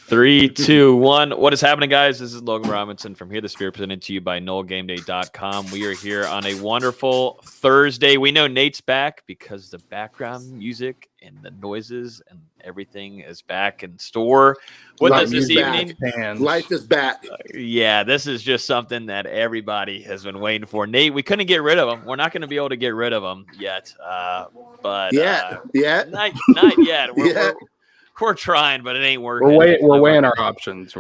3, 2, 1. What is happening, guys? This is Logan Robinson from Here the Spirit, presented to you by NoelGameDay.com. We are here on a wonderful Thursday. We know Nate's back because the background music and the noises and everything is back in store. With us this evening, Life is back. Yeah, this is just something that everybody has been waiting for. Nate, we couldn't get rid of him. We're not going to be able to get rid of him yet. Not yet. We're trying, but it ain't working. We're weighing our options.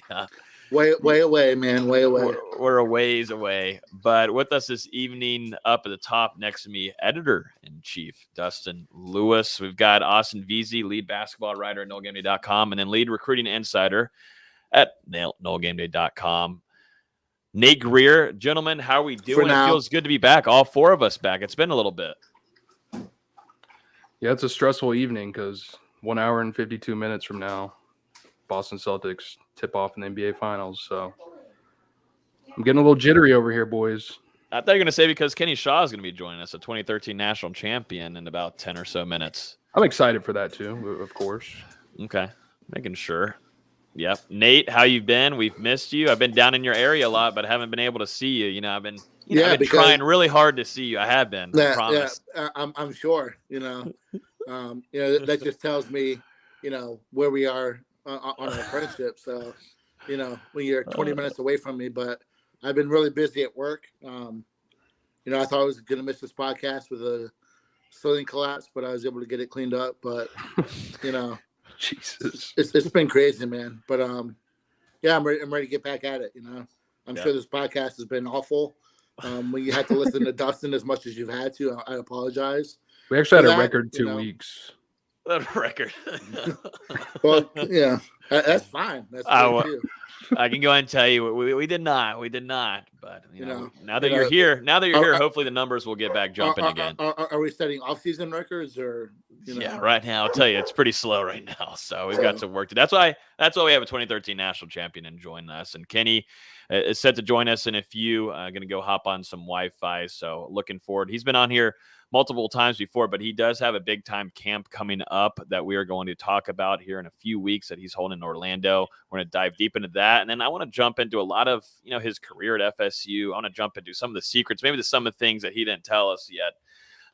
Yeah. Way away, man. Way away. We're a ways away. But with us this evening, up at the top next to me, editor-in-chief Dustin Lewis. We've got Austin Veazey, lead basketball writer at NoelGameDay.com, and then lead recruiting insider at NoelGameDay.com. Nate Greer. Gentlemen, how are we doing? It feels good to be back. All four of us back. It's been a little bit. Yeah, it's a stressful evening because 1 hour and 52 minutes from now, Boston Celtics tip off in the NBA Finals. So I'm getting a little jittery over here, boys. I thought you were going to say because Kenny Shaw is going to be joining us, a 2013 national champion, in about 10 or so minutes. I'm excited for that too, of course. Okay, making sure. Yep. Nate, how you been? We've missed you. I've been down in your area a lot, but haven't been able to see you. You know, I've been trying really hard to see you. I have been. I promise. Yeah, I'm sure. That just tells me, where we are on our friendship. So, when you're 20 minutes away from me, but I've been really busy at work. I thought I was going to miss this podcast with a ceiling collapse, but I was able to get it cleaned up. But, Jesus, it's been crazy, man. But I'm ready to get back at it. I'm sure this podcast has been awful. When you had to listen to Dustin as much as you've had to, I apologize. We actually had a record 2 weeks. That record. Well, yeah, that's fine. That's too. I can go ahead and tell you we did not. But now that you're here, hopefully the numbers will get back jumping again. Are we setting off-season records or? Yeah, right now I'll tell you it's pretty slow right now. So we've got some work to do. That's why we have a 2013 national champion and join us. And Kenny is set to join us in a few. Going to go hop on some Wi-Fi. So looking forward. He's been on here multiple times before, but he does have a big time camp coming up that we are going to talk about here in a few weeks that he's holding in Orlando. We're going to dive deep into that. And then I want to jump into a lot of, his career at FSU. I want to jump into some of the secrets, maybe some of the things that he didn't tell us yet,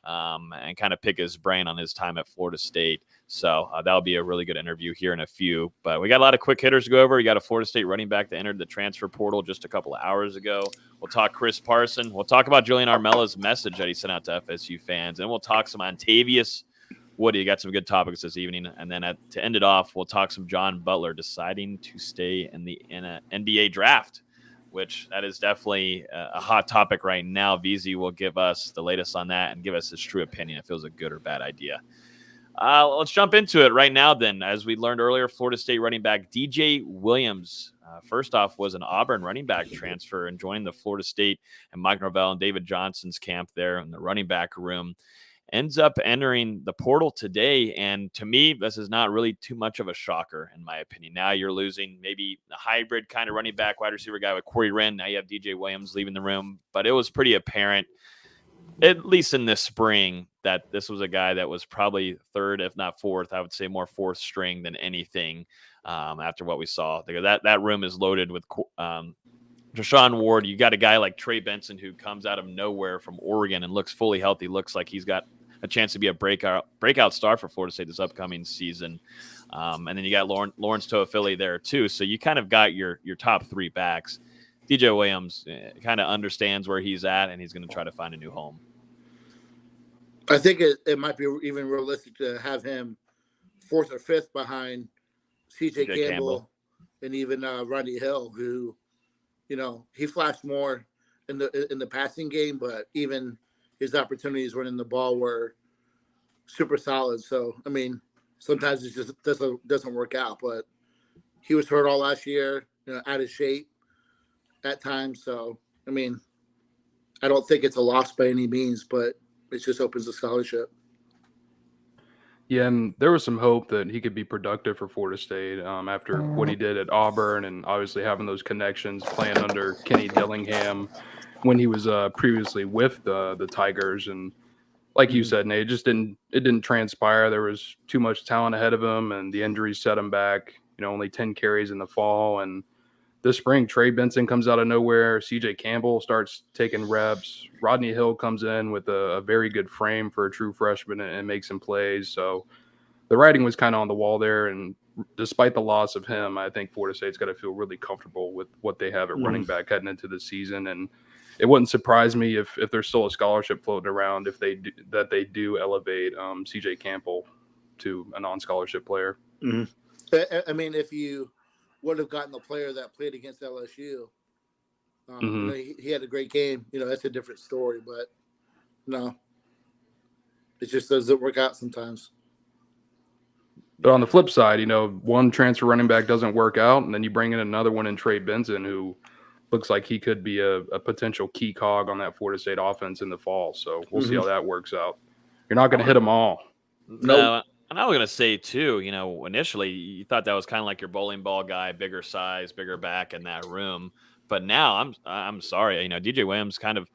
and kind of pick his brain on his time at Florida State. So that'll be a really good interview here in a few. But we got a lot of quick hitters to go over. You got a Florida State running back that entered the transfer portal just a couple of hours ago. We'll talk Chris Parson. We'll talk about Julian Armella's message that he sent out to FSU fans. And we'll talk some Ontavious Woody. You got some good topics this evening. And then to end it off, we'll talk some John Butler deciding to stay in the NBA draft, which that is definitely a hot topic right now. Veazey will give us the latest on that and give us his true opinion if it was a good or bad idea. Let's jump into it right now then. As we learned earlier, Florida State running back DJ Williams, first off, was an Auburn running back transfer and joined the Florida State and Mike Norvell and David Johnson's camp there in the running back room. Ends up entering the portal today, and to me, this is not really too much of a shocker, in my opinion. Now you're losing maybe a hybrid kind of running back, wide receiver guy with Corey Wren. Now you have DJ Williams leaving the room, but it was pretty apparent, at least in this spring, that this was a guy that was probably third, if not fourth. I would say more fourth string than anything after what we saw. That room is loaded with Deshaun Ward. You got a guy like Trey Benson who comes out of nowhere from Oregon and looks fully healthy, looks like he's got a chance to be a breakout star for Florida State this upcoming season. And then you got Lawrence Toafili there too. So you kind of got your top three backs. DJ Williams kind of understands where he's at, and he's going to try to find a new home. I think it might be even realistic to have him fourth or fifth behind CJ Campbell and even Rodney Hill, who, he flashed more in the passing game, but even his opportunities running the ball were super solid. So, sometimes it just doesn't work out, but he was hurt all last year, out of shape at times. So, I don't think it's a loss by any means, but it just opens the scholarship. Yeah, and there was some hope that he could be productive for Florida State after what he did at Auburn, and obviously having those connections, playing under Kenny Dillingham when he was previously with the Tigers. And like you said, Nate, it didn't transpire. There was too much talent ahead of him, and the injuries set him back. only 10 carries in the fall. And this spring, Trey Benson comes out of nowhere. CJ Campbell starts taking reps. Rodney Hill comes in with a very good frame for a true freshman and makes some plays. So the writing was kind of on the wall there. And despite the loss of him, I think Florida State's got to feel really comfortable with what they have at running back heading into the season. And it wouldn't surprise me if there's still a scholarship floating around if they do elevate CJ Campbell to a non-scholarship player. I mean, if you would have gotten the player that played against LSU, he had a great game. That's a different story. But no, it just doesn't work out sometimes. But on the flip side, one transfer running back doesn't work out, and then you bring in another one in Trey Benson, who looks like he could be a potential key cog on that Florida State offense in the fall. So we'll see how that works out. You're not going to hit them all. No, and I was going to say too, initially you thought that was kind of like your bowling ball guy, bigger size, bigger back in that room. But now I'm sorry, DJ Williams kind of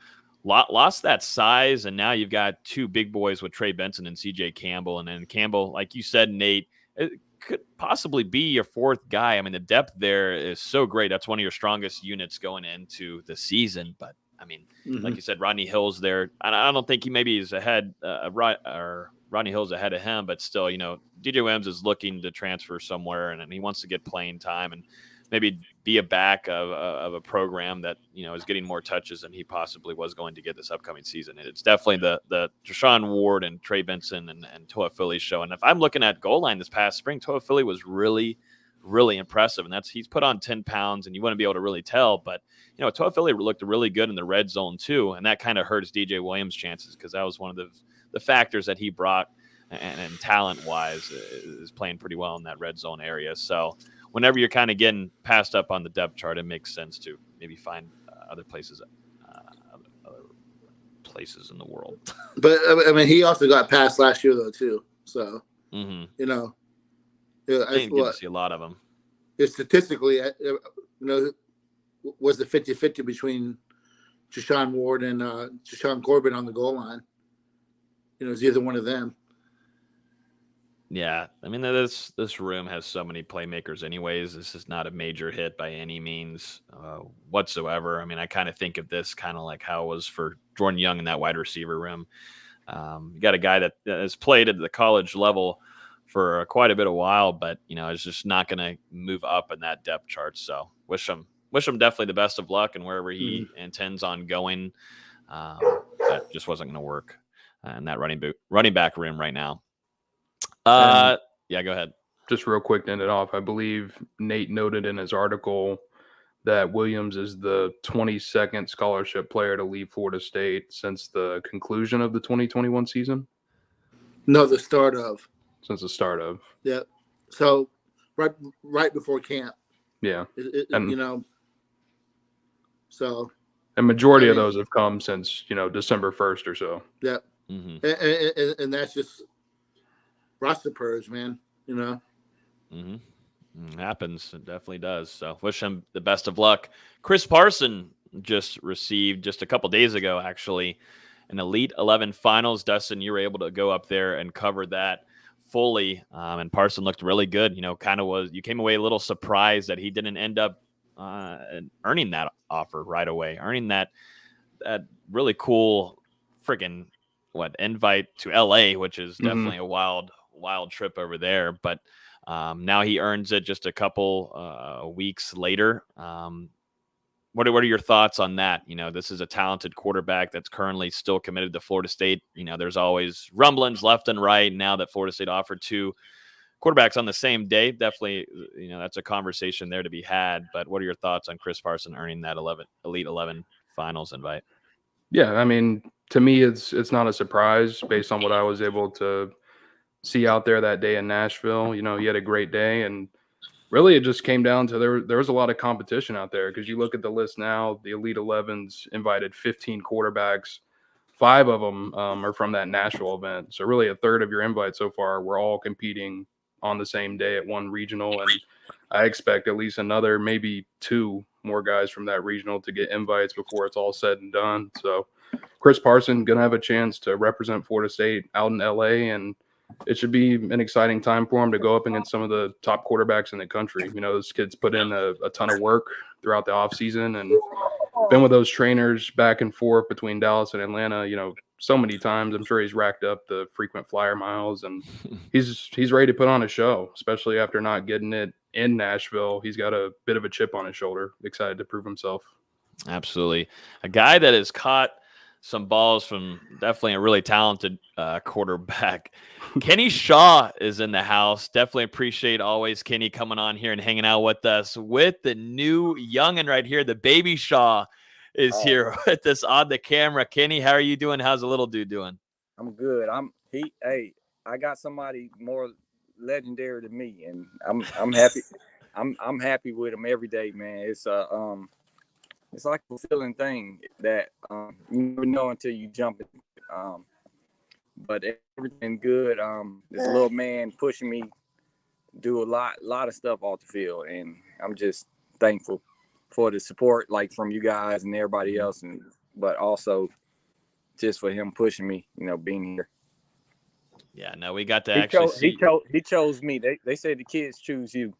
lost that size, and now you've got two big boys with Trey Benson and CJ Campbell, and then Campbell, like you said, Nate, it could possibly be your fourth guy. I mean, the depth there is so great. That's one of your strongest units going into the season. But I mean, like you said, Rodney Hill's there. I don't think he maybe is ahead, or Rodney Hill's ahead of him, but still, DJ Williams is looking to transfer somewhere, and he wants to get playing time and maybe be a back of a program that, is getting more touches than he possibly was going to get this upcoming season. And it's definitely the Deshaun Ward and Trey Benson and Toa Philly show. And if I'm looking at goal line this past spring, Toa Philly was really, really impressive. And he's put on 10 pounds, and you wouldn't be able to really tell. But, Toa Philly looked really good in the red zone too. And that kind of hurts DJ Williams' chances, because that was one of the factors that he brought, and talent-wise is playing pretty well in that red zone area. So whenever you're kind of getting passed up on the depth chart, it makes sense to maybe find other places in the world. But I mean, he also got passed last year though too. So I didn't get to see a lot of them. Statistically, was the 50-50 between Deshaun Ward and Deshaun Corbin on the goal line. It's either one of them. Yeah, I mean, this room has so many playmakers anyways. This is not a major hit by any means whatsoever. I mean, I kind of think of this kind of like how it was for Jordan Young in that wide receiver room. You got a guy that has played at the college level for quite a bit of while, but, is just not going to move up in that depth chart. So wish him definitely the best of luck, and wherever he intends on going, that just wasn't going to work in that running back room right now. Yeah, go ahead. Just real quick to end it off, I believe Nate noted in his article that Williams is the 22nd scholarship player to leave Florida State since the conclusion of the 2021 season. No, the start of. Since the start of. Yeah. So right before camp. Yeah. So. And majority of those have come since, December 1st or so. Yeah. And that's just roster purge, man. Happens. It definitely does. So wish him the best of luck. Chris Parson just received, just a couple days ago, actually, an Elite 11 finals. Dustin, you were able to go up there and cover that fully. And Parson looked really good. You came away a little surprised that he didn't end up earning that offer right away, earning that really cool freaking invite to LA, which is definitely a wild trip over there. But now he earns it just a couple weeks later. What are your thoughts on that? This is a talented quarterback that's currently still committed to Florida State. There's always rumblings left and right. Now that Florida State offered two quarterbacks on the same day, definitely, that's a conversation there to be had. But what are your thoughts on Chris Parson earning that Elite 11 finals invite? Yeah, I mean, to me, it's not a surprise based on what I was able to see out there that day in Nashville. He had a great day, and really it just came down to there was a lot of competition out there, because you look at the list now, the Elite 11's invited 15 quarterbacks. 5 of them are from that Nashville event. So really a third of your invites so far were all competing on the same day at one regional, and I expect at least another, maybe 2 more guys from that regional to get invites before it's all said and done. So Chris Parson going to have a chance to represent Florida State out in LA, and it should be an exciting time for him to go up against some of the top quarterbacks in the country. You know, those kids put in a ton of work throughout the offseason and been with those trainers back and forth between Dallas and Atlanta, you know, so many times. I'm sure he's racked up the frequent flyer miles, and he's ready to put on a show, especially after not getting it in Nashville. He's got a bit of a chip on his shoulder, excited to prove himself. Absolutely. A guy that has caught some balls from definitely a really talented quarterback. Kenny Shaw is in the house. Definitely appreciate always Kenny coming on here and hanging out with us with the new youngin right here. The baby Shaw is here with us on the camera. Kenny, how are you doing? How's the little dude doing? I'm good. I got somebody more legendary than me, and I'm happy. I'm happy with him every day, man. It's like a fulfilling thing that you never know until you jump in. But everything good. This little man pushing me do a lot of stuff off the field, and I'm just thankful for the support, like from you guys and everybody else, but also just for him pushing me, you know, being here. Yeah, no, we got to actually see. He chose me. They say the kids choose you.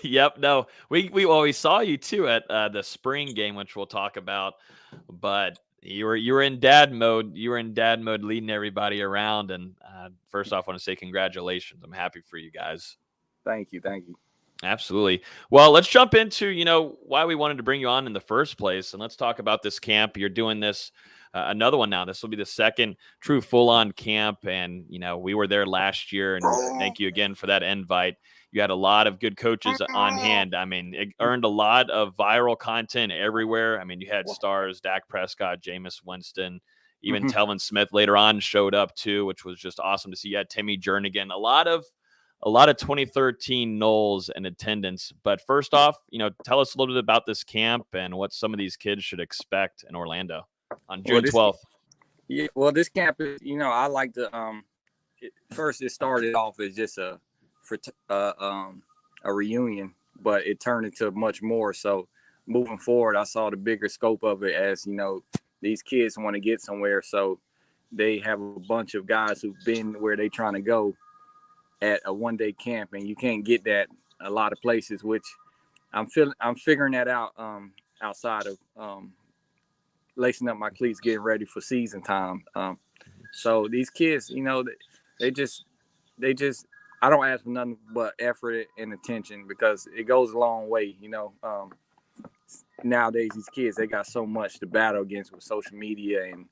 Yep. No, we saw you too at the spring game, which we'll talk about. But you were in dad mode. You were in dad mode, leading everybody around. And first off, I want to say congratulations. I'm happy for you guys. Thank you. Absolutely. Well, let's jump into why we wanted to bring you on in the first place, and let's talk about this camp. You're doing this. Another one now. This will be the second true full-on camp, and we were there last year, and thank you again for that invite. You had a lot of good coaches on hand. I mean, it earned a lot of viral content everywhere. I mean, you had stars, Dak Prescott, Jameis Winston, even Telvin Smith later on showed up too, which was just awesome to see. You had Timmy Jernigan, a lot of 2013 Knowles in attendance. But first off, tell us a little bit about this camp and what some of these kids should expect in Orlando on June 12th. Yeah, well, this camp is, I like to first it started off as just a reunion, but it turned into much more. So moving forward, I saw the bigger scope of it as, these kids want to get somewhere. So they have a bunch of guys who've been where they trying to go at a one-day camp, and you can't get that a lot of places, which I'm figuring that out outside of lacing up my cleats, getting ready for season time. So these kids, they just I don't ask for nothing but effort and attention, because it goes a long way. Nowadays these kids, they got so much to battle against with social media and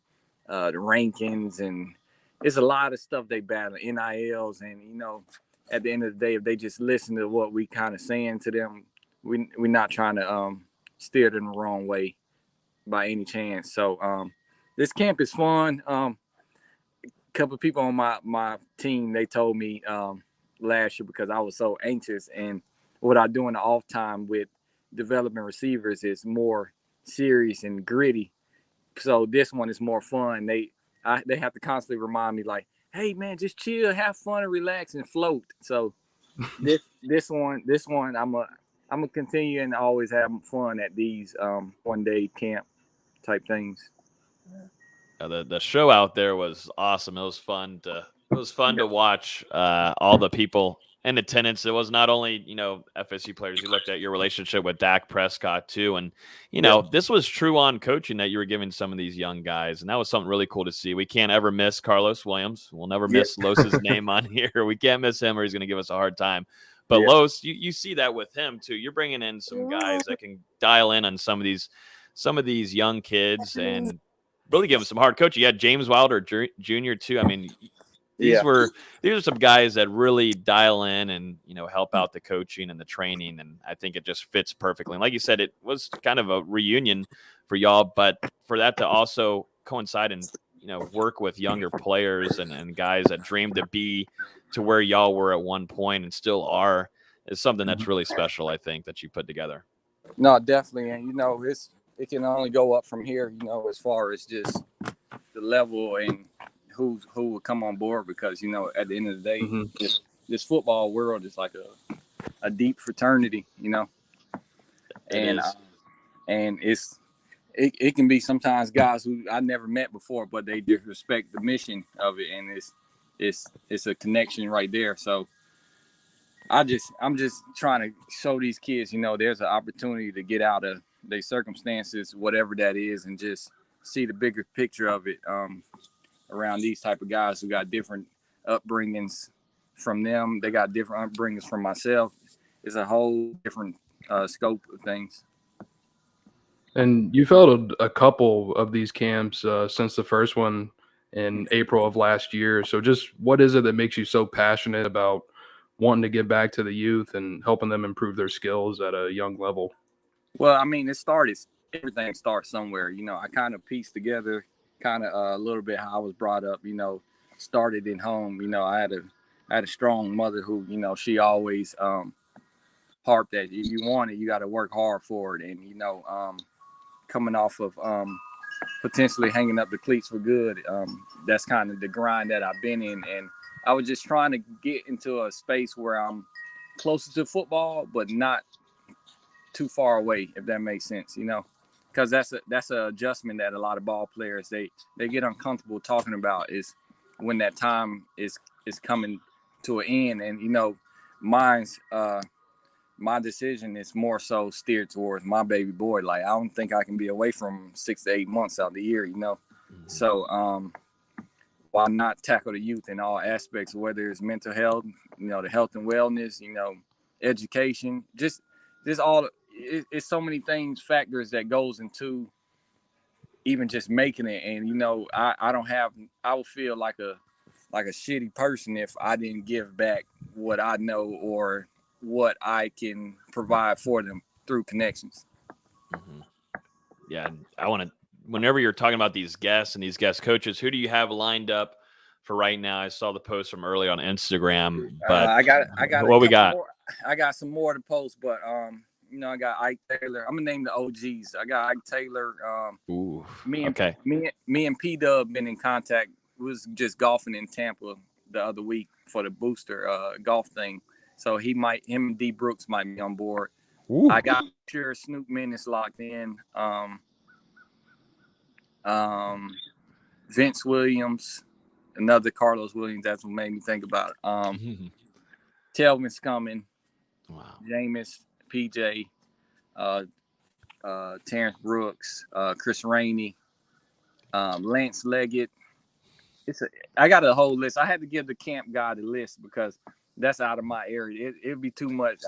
the rankings, and it's a lot of stuff they battle, NILs, and at the end of the day, if they just listen to what we kind of saying to them, we're not trying to steer them the wrong way by any chance. So this camp is fun. A couple of people on my team, they told me last year, because I was so anxious, and what I do in the off time with development receivers is more serious and gritty. So this one is more fun. They have to constantly remind me, like, hey man, just chill, have fun, and relax and float. So this one I'm gonna continue and always have fun at these one-day camp type things. The show out there was awesome. It was fun to watch all the people in attendance. It was not only FSU players. You looked at your relationship with Dak Prescott too, and this was true on coaching that you were giving some of these young guys, and that was something really cool to see. We can't ever miss Carlos Williams. We'll never miss Los's name on here. We can't miss him, or he's going to give us a hard time. But Los, you see that with him too. You're bringing in some guys that can dial in on some of these young kids and really give them some hard coaching. You had James Wilder Jr. too. I mean, these are some guys that really dial in and help out the coaching and the training, and I think it just fits perfectly. And like you said, it was kind of a reunion for y'all, but for that to also coincide and work with younger players and guys that dream to be to where y'all were at one point and still are is something that's really special, I think, that you put together. No, definitely. And it can only go up from here, as far as just the level and who will come on board, because at the end of the day, this football world is like a deep fraternity, and it can be sometimes guys who I never met before, but they disrespect the mission of it, and it's a connection right there. So I'm just trying to show these kids, there's an opportunity to get out of their circumstances, whatever that is, and just see the bigger picture of it around these type of guys who got different upbringings from them. They got different upbringings from myself. It's a whole different scope of things. And you've held a couple of these camps since the first one in April of last year. So just what is it that makes you so passionate about wanting to give back to the youth and helping them improve their skills at a young level? Well, I mean, everything starts somewhere. I kind of pieced together a little bit how I was brought up, started in home. I had a strong mother who, she always harped that if you want it, you got to work hard for it. And, coming off of potentially hanging up the cleats for good, that's kind of the grind that I've been in. And I was just trying to get into a space where I'm closer to football, but not too far away, if that makes sense, because that's an adjustment that a lot of ball players, they get uncomfortable talking about, is when that time is coming to an end. And, my decision is more so steered towards my baby boy. Like, I don't think I can be away from 6 to 8 months out of the year, Mm-hmm. So why not tackle the youth in all aspects, whether it's mental health, the health and wellness, education, just all. It's so many factors that goes into even just making it. And I would feel like a shitty person if I didn't give back what I know or what I can provide for them through connections. Mm-hmm. Yeah, I want to. Whenever you're talking about these guests and these guest coaches, who do you have lined up for right now? I saw the post from early on Instagram, but I got what we got. I got some more to post, but I got Ike Taylor. I'm gonna name the OGs. I got Ike Taylor. Ooh, me and P Dub been in contact. We was just golfing in Tampa the other week for the booster golf thing. So him and D Brooks might be on board. Ooh. I got sure Snoop Menace locked in. Vince Williams, another Carlos Williams. That's what made me think about it. Telvin's coming. Wow. Jameis, PJ, Terrence Brooks, Chris Rainey, Lance Leggett. I got a whole list. I had to give the camp guy the list because that's out of my area. It'd be too much.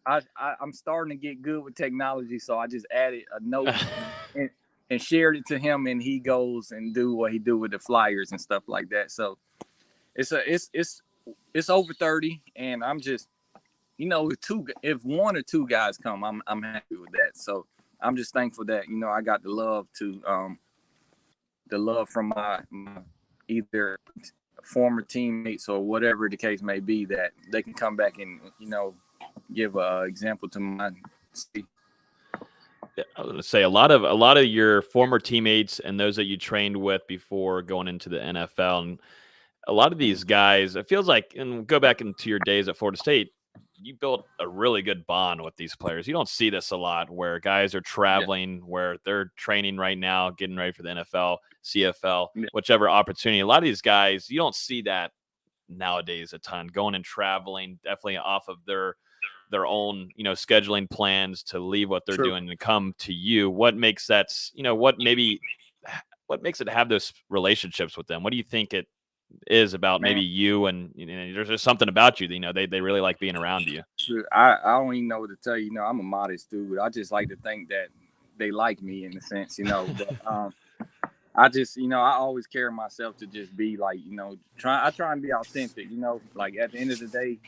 I'm starting to get good with technology, so I just added a note and shared it to him, and he goes and do what he do with the flyers and stuff like that. So it's over 30, and I'm just, if one or two guys come, I'm happy with that. So I'm just thankful that I got the love from my either former teammates or whatever the case may be, that they can come back and give an example to my city. I was going to say a lot of your former teammates and those that you trained with before going into the NFL, and a lot of these guys, it feels like, and go back into your days at Florida State, you built a really good bond with these players. You don't see this a lot where guys are traveling, where they're training right now, getting ready for the NFL, CFL, whichever opportunity. A lot of these guys, you don't see that nowadays a ton, going and traveling, definitely off of their own, scheduling plans to leave what they're doing and come to you. What makes that, what makes it have those relationships with them? What do you think it is about maybe you and there's just something about you that they really like being around you? I don't even know what to tell you. I'm a modest dude. I just like to think that they like me in a sense, but I just I always carry myself to just be like, I try and be authentic, like at the end of the day,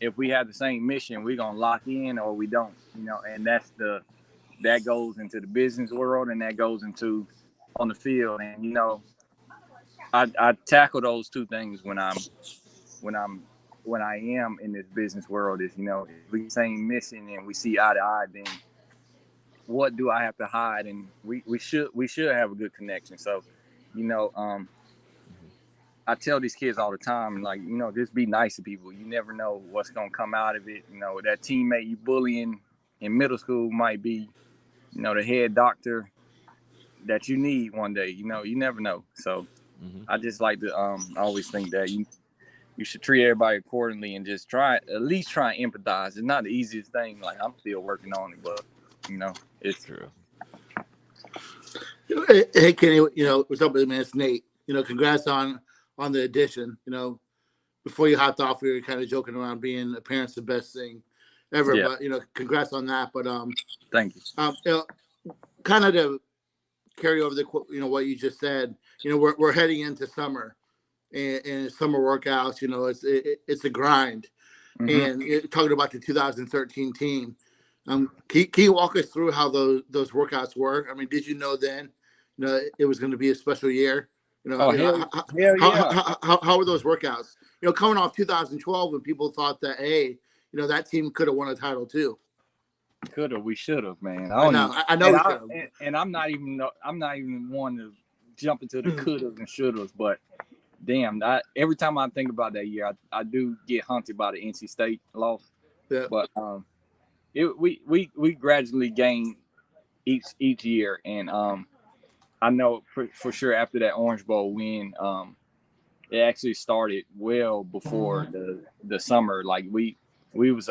if we have the same mission, we're gonna lock in or we don't, and that goes into the business world and that goes into on the field. And I tackle those two things when I am in this business world. Is if we same mission and we see eye to eye, then what do I have to hide? And we should have a good connection. So, I tell these kids all the time, like, just be nice to people. You never know what's gonna come out of it. That teammate you bullying in middle school might be, the head doctor that you need one day. You never know. So I just like to I always think that you should treat everybody accordingly and just at least try and empathize. It's not the easiest thing. Like, I'm still working on it, but it's true. Hey, Kenny, what's up, man? It's Nate. Congrats on the addition. Before you hopped off, we were kind of joking around being a parent's the best thing ever. Yeah. But congrats on that. But thank you. Kind of to carry over what you just said. We're heading into summer, and summer workouts. It's a grind. And talking about the 2013 team, can you walk us through how those workouts work? I mean, did you know then, it was going to be a special year? Hell yeah. How were those workouts? Coming off 2012, when people thought that, hey, that team could have won a title too. Could have, we should have, man. I know. And I'm not even one to jump into the could have and should have, but damn, every time I think about that year, I do get haunted by the NC State loss. Yeah. But we gradually gain each year, and I know for sure after that Orange Bowl win, it actually started well before the summer. Like we was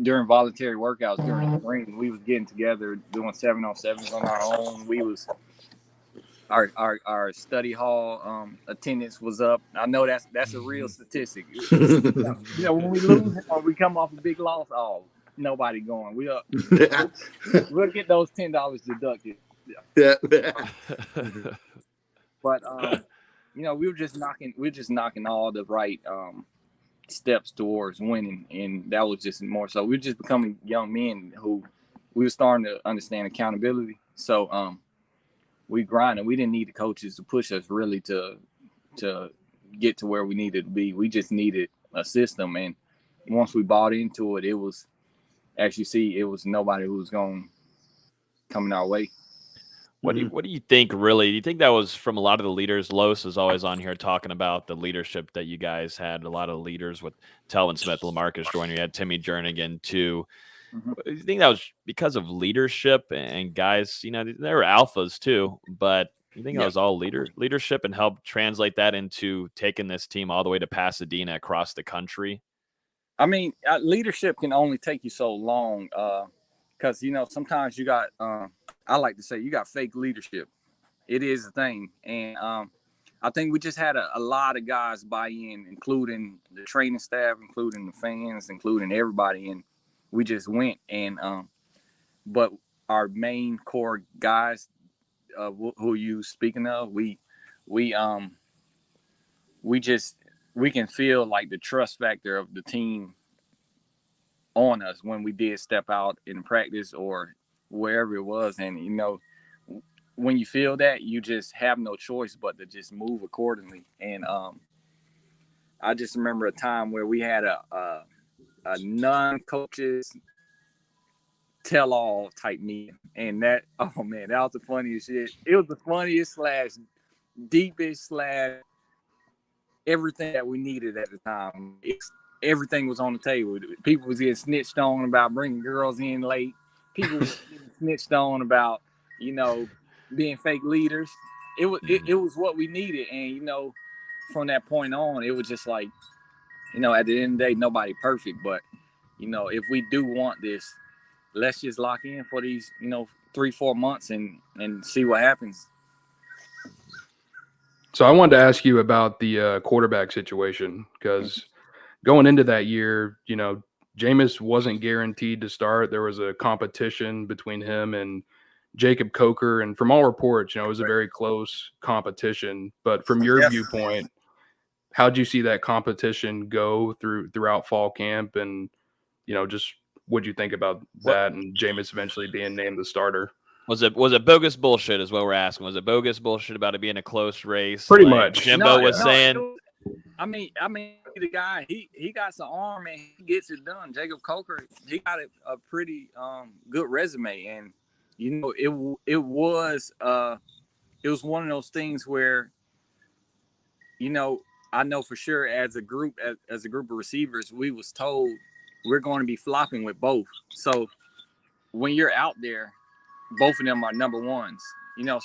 during voluntary workouts during the spring, we was getting together doing 7-on-7s on our own. We was our study hall attendance was up. I know that's a real statistic. When we lose or we come off a big loss, nobody going. We'll get those $10 deducted. Yeah. But we're just knocking all the right steps towards winning, and that was just more so we're just becoming young men who we were starting to understand accountability. So we grinded. We didn't need the coaches to push us really to get to where we needed to be. We just needed a system, and once we bought into it, it was nobody who was coming our way. What do you think, really? Do you think that was from a lot of the leaders? Los is always on here talking about the leadership that you guys had. A lot of leaders with Telvin Smith, LaMarcus Joyner, you had Timmy Jernigan too. Do you think that was because of leadership and guys, they were alphas too, but you think it was all leadership and helped translate that into taking this team all the way to Pasadena across the country? I mean, leadership can only take you so long because, sometimes you got I like to say you got fake leadership. It is a thing. And I think we just had a lot of guys buy in, including the training staff, including the fans, including everybody. And we just went. And but our main core guys, who you speaking of, we can feel like the trust factor of the team on us when we did step out in practice or wherever it was. And when you feel that, you just have no choice but to just move accordingly. And I just remember a time where we had a non-coaches tell-all type meeting, and that was the funniest shit. It was the funniest / deepest / everything that we needed at the time. Everything was on the table. People was getting snitched on about bringing girls in late. People was getting snitched on about, being fake leaders. It was what we needed. And, from that point on, it was just like, at the end of the day, nobody perfect. But, if we do want this, let's just lock in for these, 3-4 months and see what happens. So I wanted to ask you about the quarterback situation, because going into that year, Jameis wasn't guaranteed to start. There was a competition between him and Jacob Coker, and from all reports, it was a very close competition. But from your viewpoint, how'd you see that competition go throughout fall camp, and just what'd you think about that and Jameis eventually being named the starter? Was it bogus bullshit is what we're asking. Was it bogus bullshit about it being a close race? Pretty much. Jimbo was saying. I mean, the guy, he got some arm and he gets it done. Jacob Coker, he got a pretty good resume, and it was one of those things where I know for sure as a group of receivers, we was told we're going to be flopping with both. So when you're out there, both of them are number ones,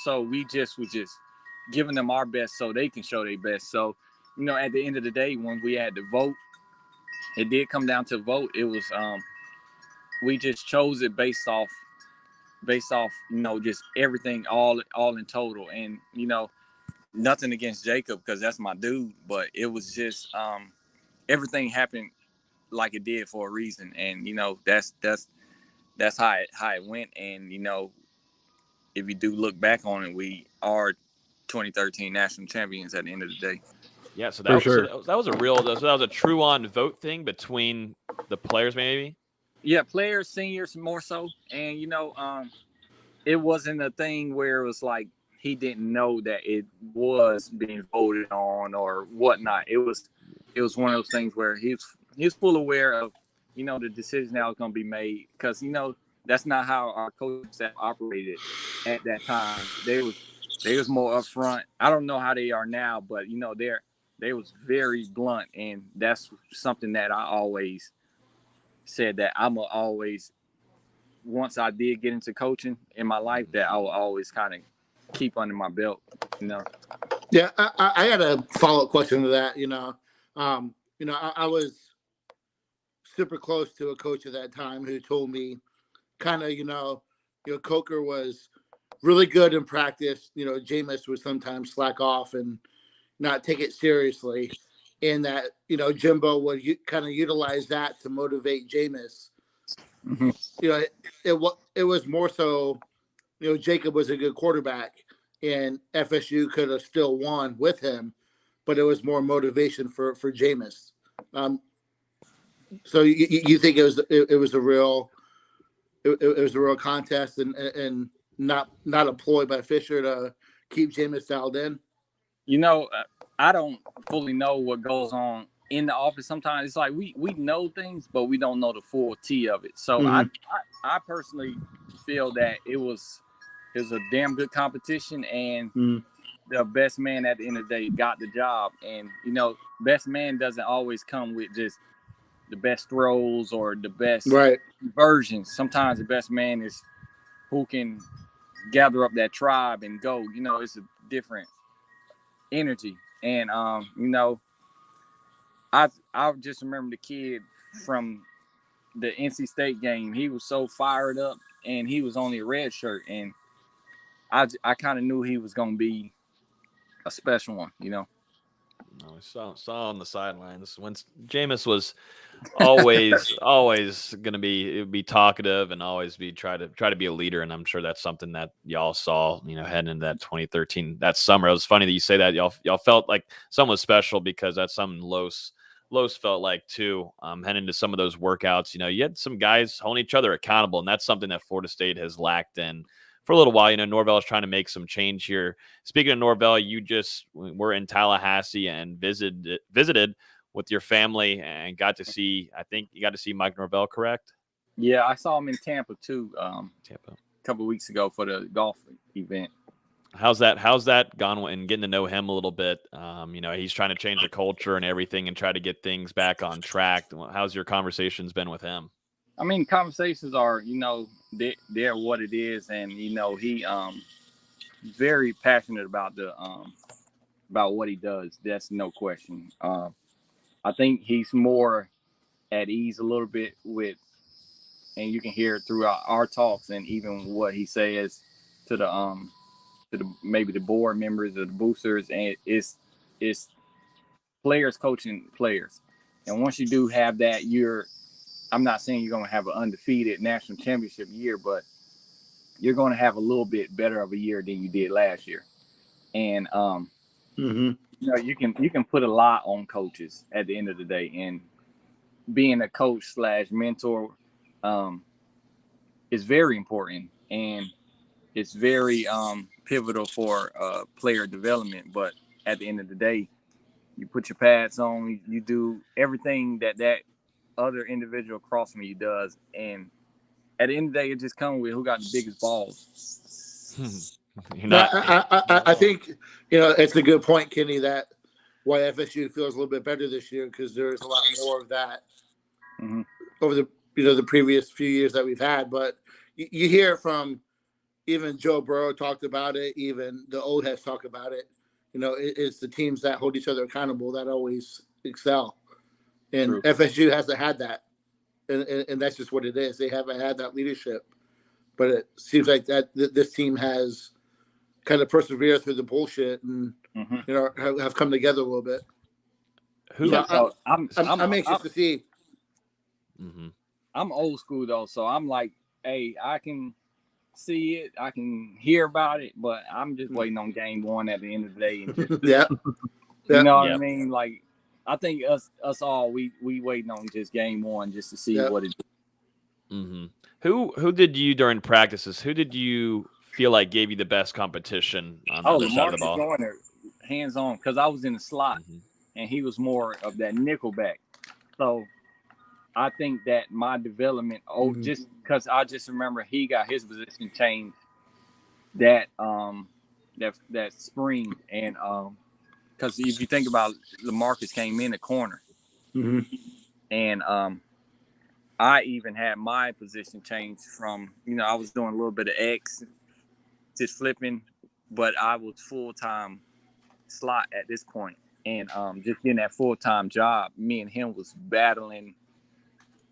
so we just was giving them our best so they can show their best. So, you know, at the end of the day, when we had to vote, it did come down to vote. It was we just chose it based off, you know, just everything all in total. And, you know, nothing against Jacob because that's my dude, but it was just everything happened like it did for a reason. And, you know, that's how it went. And, you know, if you do look back on it, we are 2013 national champions at the end of the day. Yeah, so For sure. that was a real, so that was a true on vote thing between the players, maybe. Yeah, players, seniors more so. And, you know, it wasn't a thing where it was like he didn't know that it was being voted on or whatnot. It was one of those things where he was full aware of, you know, the decision that was going to be made, because, you know, that's not how our coaching staff operated at that time. They was more upfront. I don't know how they are now, but, you know, they was very blunt, and that's something that I always said, that I'm always, once I did get into coaching in my life, that I will always kind of keep under my belt, you know. Yeah, I had a follow-up question to that. You know, I was super close to a coach at that time who told me kind of, Coker was really good in practice. You know, Jameis would sometimes slack off and not take it seriously, and that, Jimbo would kind of utilize that to motivate Jameis. Mm-hmm. You know, it was more so, Jacob was a good quarterback, and FSU could have still won with him, but it was more motivation for Jameis. So you think it was a real contest and not a ploy by Fisher to keep Jameis dialed in? You know, I don't fully know what goes on in the office. Sometimes it's like we know things, but we don't know the full tea of it. So I personally feel that it was a damn good competition, and the best man at the end of the day got the job. And, best man doesn't always come with just the best throws or the best versions. Sometimes the best man is who can gather up that tribe and go. It's a different energy. And I just remember the kid from the NC State game. He was so fired up, and he was only a red shirt, and I kind of knew he was going to be a special one, No, we saw on the sidelines when Jameis was always going to be talkative and always try to be a leader. And I'm sure that's something that y'all saw, heading into that 2013, that summer. It was funny that you say that y'all felt like something was special, because that's something Los felt like too, heading into some of those workouts. You had some guys holding each other accountable, and that's something that Florida State has lacked in for a little while. Norvell is trying to make some change here. Speaking of Norvell, you just were in Tallahassee and visited with your family and got to see, I think you got to see Mike Norvell, correct? Yeah, I saw him in Tampa too. A couple of weeks ago for the golf event. How's that gone, and getting to know him a little bit? He's trying to change the culture and everything and try to get things back on track. How's your conversations been with him? I mean, conversations are, they're what it is. And, he very passionate about about what he does. That's no question. I think he's more at ease a little bit with, and you can hear it throughout our talks and even what he says to the maybe the board members or the boosters, and it's players coaching players. And once you do have that, I'm not saying you're going to have an undefeated national championship year, but you're going to have a little bit better of a year than you did last year. And, you can put a lot on coaches at the end of the day, and being a coach / mentor is very important, and it's very pivotal for player development. But at the end of the day, you put your pads on, you do everything that other individual across from you does, and at the end of the day, it just comes with who got the biggest balls. I think it's a good point, Kenny, that why FSU feels a little bit better this year, because there's a lot more of that over the the previous few years that we've had. But you hear it from even Joe Burrow talked about it. Even the old heads talk about it. It's the teams that hold each other accountable that always excel. And True. FSU hasn't had that. And that's just what it is. They haven't had that leadership. But it seems like that this team has kind persevered through the bullshit and, have come together a little bit. I'm anxious to see. Mm-hmm. I'm old school, though. So I'm like, hey, I can see it. I can hear about it. But I'm just waiting on game one at the end of the day. And just, yeah. You know what I mean? Like, I think us all, we waiting on just game one just to see what it is. Mm-hmm. Who did you during practices? Who did you feel like gave you the best competition on the other side of the ball? Going there, hands on, because I was in the slot and he was more of that nickelback. So I think that my development, just because I just remember he got his position changed that spring, and because if you think about it, LaMarcus came in the corner, and I even had my position changed from, I was doing a little bit of X, just flipping, but I was full-time slot at this point. And just getting that full-time job, me and him was battling,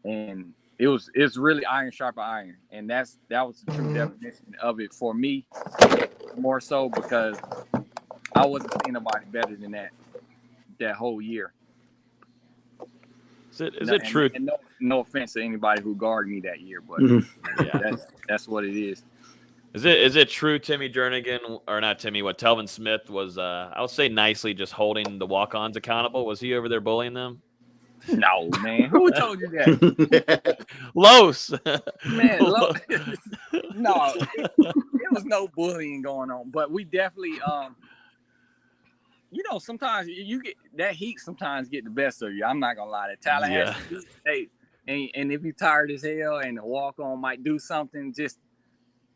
and it's really iron sharper iron. And that was the true definition of it for me, more so because I wasn't seeing nobody better than that whole year. Is it true? And no offense to anybody who guarded me that year, but that's what it is. Is it true, Timmy Jernigan, or not Timmy? What Telvin Smith was? I would say nicely, just holding the walk-ons accountable. Was he over there bullying them? No, man. Who told you that? Los. Man, no, there was no bullying going on, but we definitely sometimes you get that heat. Sometimes get the best of you. I'm not gonna lie. That Tallahassee, hey, and if you're tired as hell and the walk on might do something, just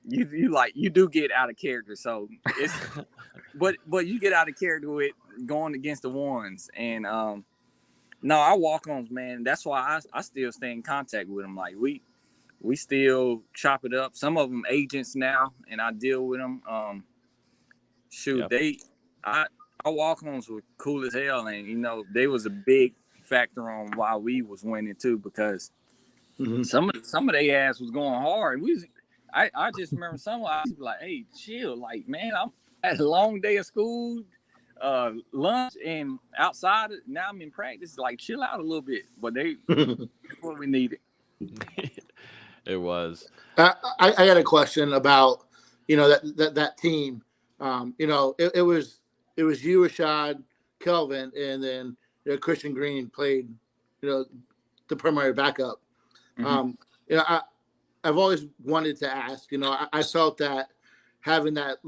you do get out of character. So it's, but you get out of character with going against the ones. And no, our walk ons, man. That's why I still stay in contact with them. Like we still chop it up. Some of them agents now, and I deal with them. Our walk-ons were cool as hell, and they was a big factor on why we was winning too, because some of their ass was going hard. I just remember some of us like, hey, chill, like, man, I'm at a long day of school, lunch, and outside. Now I'm in practice. Like, chill out a little bit. But that's what we needed. It was. I got a question about that team. It was you, Rashad, Kelvin, and then Christian Green played, the primary backup. I've always wanted to ask. I felt that having that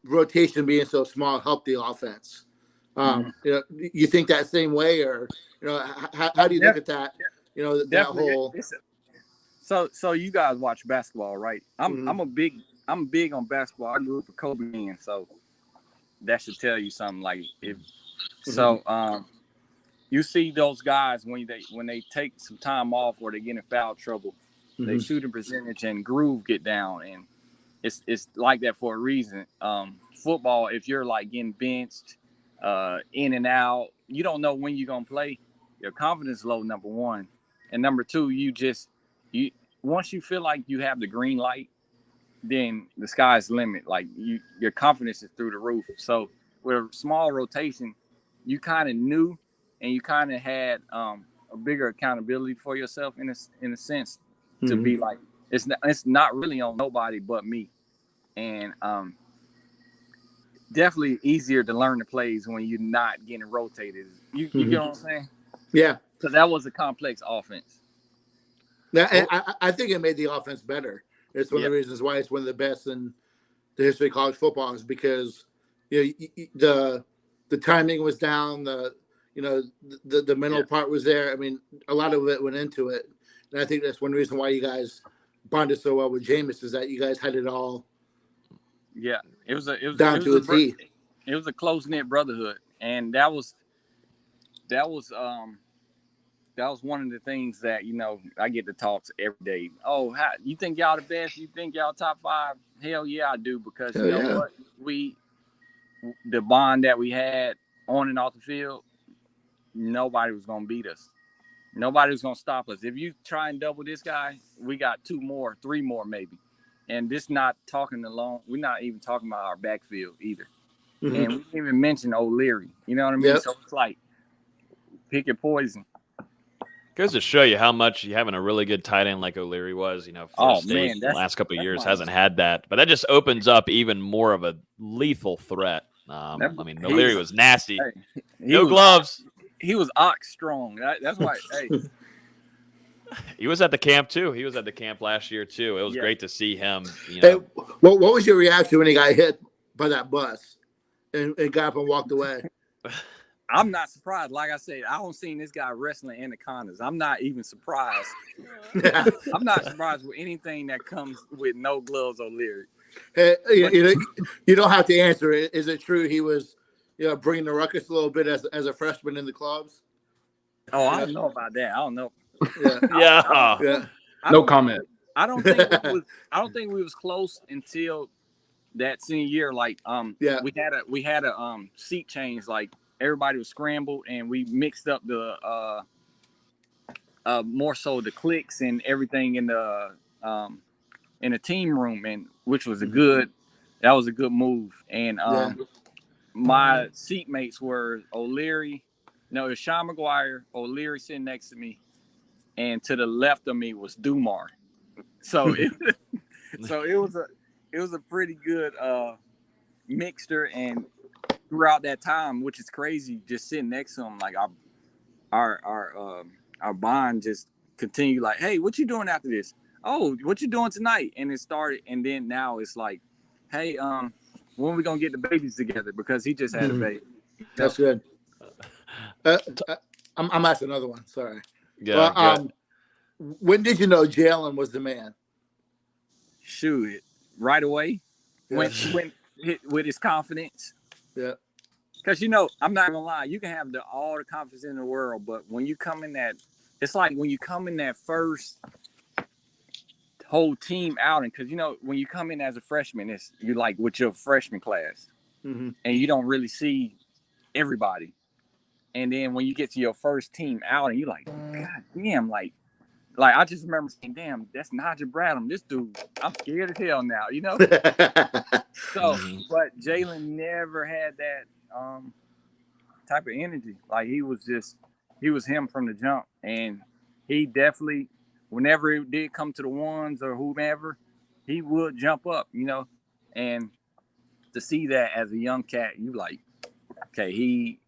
rotation being so small helped the offense. You think that same way, or how do you look at that? That whole. So you guys watch basketball, right? I'm big on basketball. I grew up with Kobe in, so that should tell you something. Like you see those guys when they take some time off or they get in foul trouble, they shooting percentage and groove get down, and it's like that for a reason. Football, if you're like getting benched, in and out, you don't know when you're gonna play. Your confidence low, number one, and number two, you once you feel like you have the green light, then the sky's the limit. Like your confidence is through the roof. So with a small rotation, you kind of knew, and you kind of had a bigger accountability for yourself in a sense, to be like, it's not really on nobody but me. And definitely easier to learn the plays when you're not getting rotated. You get what I'm saying? Yeah. Because that was a complex offense. I think it made the offense better. It's one of the reasons why it's one of the best in the history of college football, is because the timing was down, the mental part was there. I mean, a lot of it went into it, and I think that's one reason why you guys bonded so well with Jameis, is that you guys had it all. Yeah, it was down to a T. It was a close knit brotherhood, and that was one of the things that, you know, I get to talk to every day. Oh, you think y'all the best? You think y'all top 5? Hell yeah, I do, because you know what? The bond that we had on and off the field, nobody was gonna beat us. Nobody was gonna stop us. If you try and double this guy, we got 2 more, 3 more maybe. And this not talking alone. We're not even talking about our backfield either. Mm-hmm. And we didn't even mention O'Leary. You know what I mean? Yep. So it's like pick your poison. Goes to show you how much you having a really good tight end like O'Leary was. You know, Florida State in the last couple of years hasn't had that, but that just opens up even more of a lethal threat. I mean, O'Leary was nasty. Hey, no gloves. He was ox strong. That's why. Hey. He was at the camp too. He was at the camp last year too. It was great to see him. You know. Hey, what was your reaction when he got hit by that bus and got up and walked away? I'm not surprised. Like I said, I don't seen this guy wrestling anacondas. I'm not even surprised. I'm not surprised with anything that comes with no gloves or Leary. Hey, you don't have to answer it. Is it true he was, bringing the ruckus a little bit as a freshman in the clubs? Oh, I don't know about that. I don't know. Yeah. No comment. I don't think we was close until that senior year. Like, we had a seat change. Like, everybody was scrambled, and we mixed up the more so the cliques and everything in the team room, and which was a good move. And my seatmates were O'Leary. No, it was Sean McGuire, O'Leary sitting next to me, and to the left of me was Dumar. So it was a pretty good mixture, and throughout that time, which is crazy, just sitting next to him, like our bond just continued. Like, hey, what you doing after this? Oh, what you doing tonight? And it started, and then now it's like, hey, when are we gonna get the babies together? Because he just had a baby. That's good. I'm asking another one. Sorry. Yeah. Well, when did you know Jalen was the man? Shoot, right away. When with his confidence. Yeah. Because I'm not gonna lie, you can have all the confidence in the world, but when you come in it's like when you come in that first whole team outing, because when you come in as a freshman, you're like with your freshman class, and you don't really see everybody. And then when you get to your first team outing, you're like, God damn, like I just remember saying, damn, that's Najee Bradham. This dude, I'm scared as hell now, So, but Jalen never had that type of energy. Like, he was him from the jump. And he definitely, whenever it did come to the ones or whomever, he would jump up, and to see that as a young cat, you like, okay, he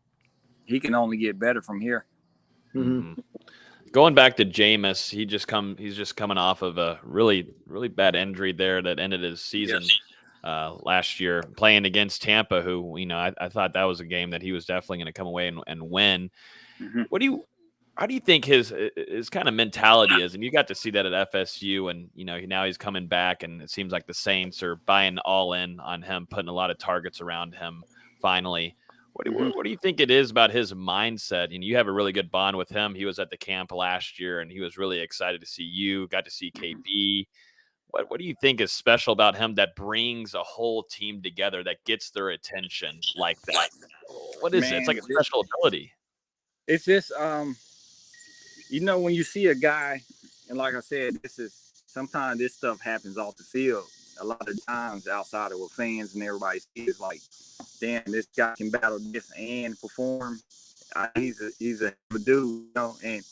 can only get better from here. Mm-hmm. Going back to Jameis, he's just coming off of a really, really bad injury there that ended his season last year, playing against Tampa, who, I thought that was a game that he was definitely going to come away and win. Mm-hmm. How do you think his kind of mentality is? And you got to see that at FSU, and now he's coming back, and it seems like the Saints are buying all in on him, putting a lot of targets around him finally. What do you think it is about his mindset? You have a really good bond with him. He was at the camp last year, and he was really excited to see you. Got to see KB. What do you think is special about him that brings a whole team together, that gets their attention like that? What is it? It's like a special ability. It's just, when you see a guy, and like I said, sometimes this stuff happens off the field. A lot of times outside of what fans and everybody sees, like, damn, this guy can battle this and perform. He's a dude, and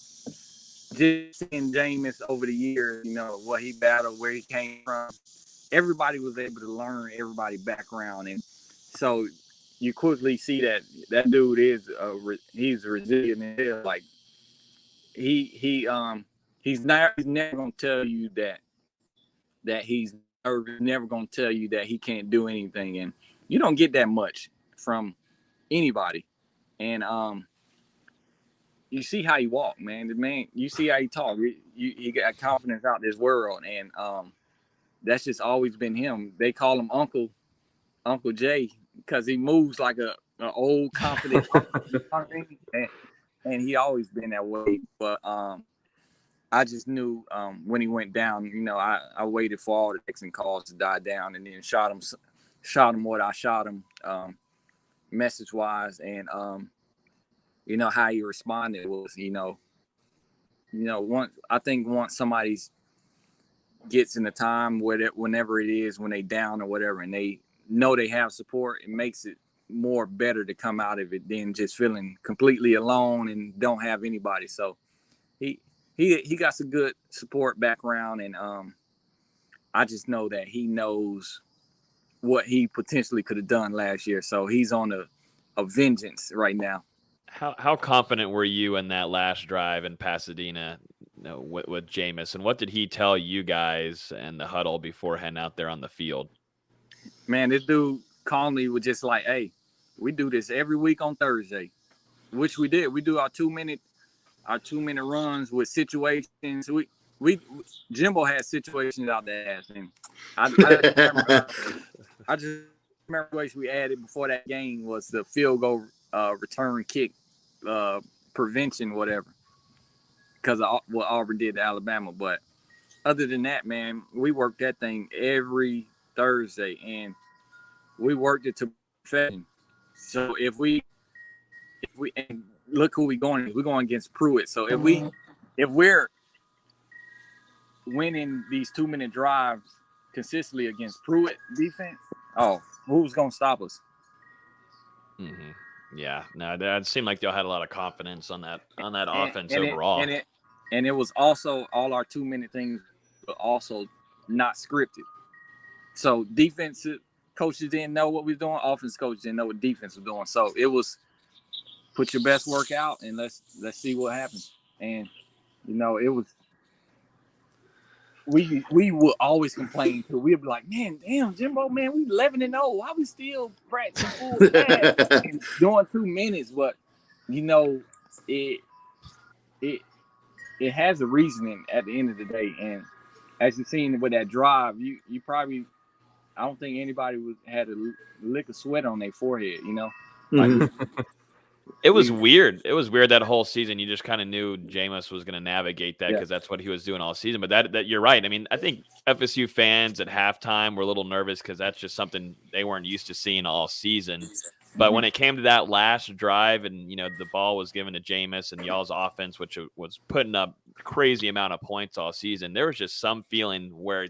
just seeing Jameis over the years, what he battled, where he came from, everybody was able to learn everybody's background, and so you quickly see that dude he's resilient. Like, he's never gonna tell you that he's never gonna tell you that he can't do anything, and you don't get that much from anybody. And you see how he walk, man. The man, you see how he talk. He got confidence out this world, and that's just always been him. They call him Uncle Jay because he moves like an old confident. And and he always been that way. But I just knew when he went down, you know, I waited for all the texts and calls to die down, and then shot him what I shot him, message wise, and you know how he responded was, you know, once somebody gets in the time whenever it is when they down or whatever, and they know they have support, it makes it more better to come out of it than just feeling completely alone and don't have anybody. So he got some good support background, and I just know that he knows what he potentially could have done last year. So he's on a vengeance right now. How confident were you in that last drive in Pasadena, you know, with Jameis, and what did he tell you guys in the huddle before heading out there on the field? Man, this dude calmly was just like, "Hey, we do this every week on Thursday," which we did. We do our 2-minute runs with situations. Jimbo had situations out there, and I just remember what we added before that game was the field goal return kick prevention, whatever, because of what Auburn did to Alabama. But other than that, man, we worked that thing every Thursday, and we worked it to perfection. So if we and look who we're going against Pruitt. So if we're winning these 2-minute drives consistently against Pruitt defense, who's gonna stop us? Mm-hmm. Yeah, no, it seemed like y'all had a lot of confidence on that offense overall. And it was also all our 2-minute things, but also not scripted. So defensive coaches didn't know what we were doing. Offense coaches didn't know what defense was doing. So it was put your best work out and let's see what happens. And you know, it was we would always complain too. We'd be like, man, damn, Jimbo, man, we 11-0. Why we still practicing full pass and doing 2 minutes? But you know, it has a reasoning at the end of the day. And as you've seen with that drive, you probably, I don't think anybody had a lick of sweat on their forehead, you know. Like, it was weird. It was weird that whole season. You just kind of knew Jameis was going to navigate that because that's what he was doing all season. But that you're right. I mean, I think FSU fans at halftime were a little nervous because that's just something they weren't used to seeing all season. But when it came to that last drive and, you know, the ball was given to Jameis and y'all's offense, which was putting up a crazy amount of points all season, there was just some feeling where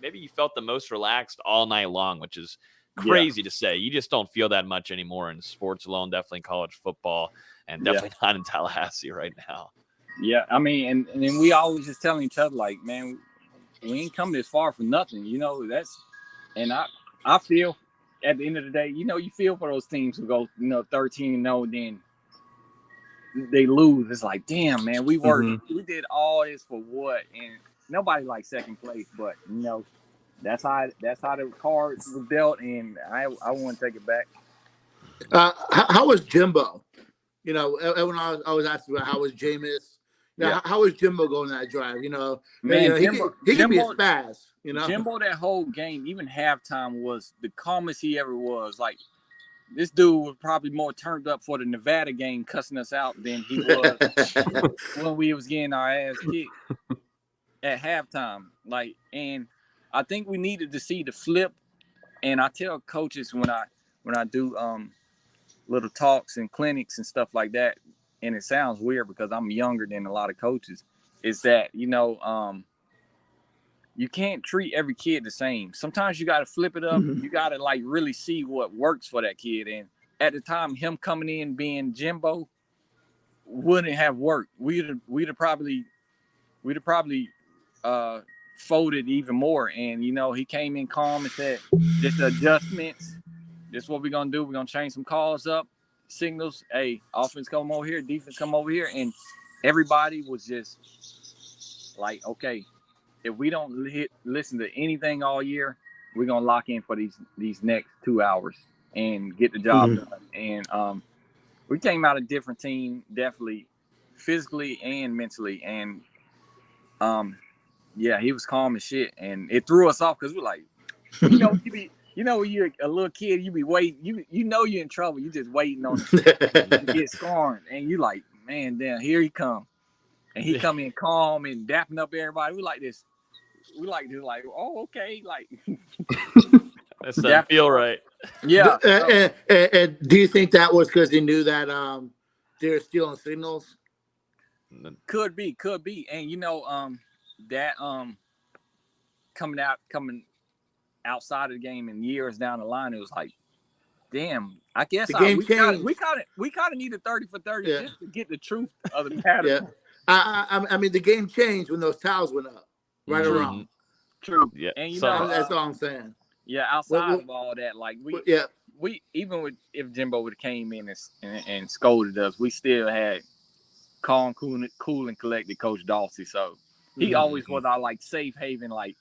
maybe you felt the most relaxed all night long, which is crazy to say. You just don't feel that much anymore in sports alone, definitely in college football, and definitely not in Tallahassee right now. Yeah, I mean, and then we always just telling each other, like, man, we ain't come this far for nothing, you know. And I feel at the end of the day, you know, you feel for those teams who go, you know, 13-0, then they lose. It's like, damn, man, we worked, we did all this for what? And nobody likes second place, but you know, that's how the cards were dealt, and I want to take it back. How was Jimbo? You know, everyone always asks about how was Jameis. How was Jimbo going that drive? You know, man, you know, he can be a spaz. You know, Jimbo that whole game, even halftime, was the calmest he ever was. Like, this dude was probably more turned up for the Nevada game, cussing us out than he was when we was getting our ass kicked at halftime. Like, and I think we needed to see the flip. And I tell coaches when I do little talks and clinics and stuff like that, and it sounds weird because I'm younger than a lot of coaches, is that, you know, you can't treat every kid the same. Sometimes you got to flip it up. You got to like really see what works for that kid. And at the time, him coming in being Jimbo wouldn't have worked. We'd have probably folded even more. And you know, he came in calm and said, "Just adjustments. This is what we're gonna do. We're gonna change some calls up, signals. Hey, offense come over here, defense come over here." And everybody was just like, "Okay, if we don't listen to anything all year, we're gonna lock in for these next 2 hours and get the job done." And we came out a different team, definitely physically and mentally. And yeah, he was calm as shit, and it threw us off because we're like, you know, when you're a little kid, you be waiting, you know you're in trouble, you just waiting on to get scorned, and you like, man, damn, here he come. And he come in calm and dapping up everybody. We like this. We like this, like, oh, okay. Like, That's that feel right. Yeah. And do you think that was because he knew that they're stealing signals? Could be. And that coming outside of the game and years down the line, it was like, damn, I guess we kind of needed 30 for 30 just to get the truth of the matter. Yeah. I mean, the game changed when those towels went up, right or wrong. True. Yeah. And that's all I'm saying. Yeah, outside of all that, like we even if Jimbo would have came in and scolded us, we still had calm, cool and collected Coach Dawsey. So he always was our like safe haven, like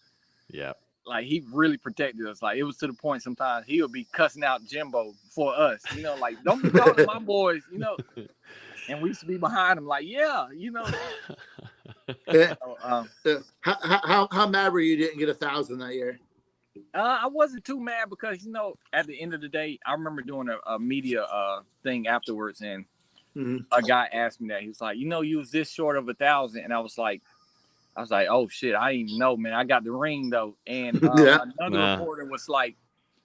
he really protected us. Like it was to the point sometimes he would be cussing out Jimbo for us, like don't be talking to my boys, and we used to be behind him, like So, how mad were you didn't get 1,000 that year? I wasn't too mad because at the end of the day, I remember doing a media thing afterwards, and a guy asked me that. He was like, you was this short of 1,000, and I was like, oh shit, I didn't even know, man. I got the ring though, and another reporter was like,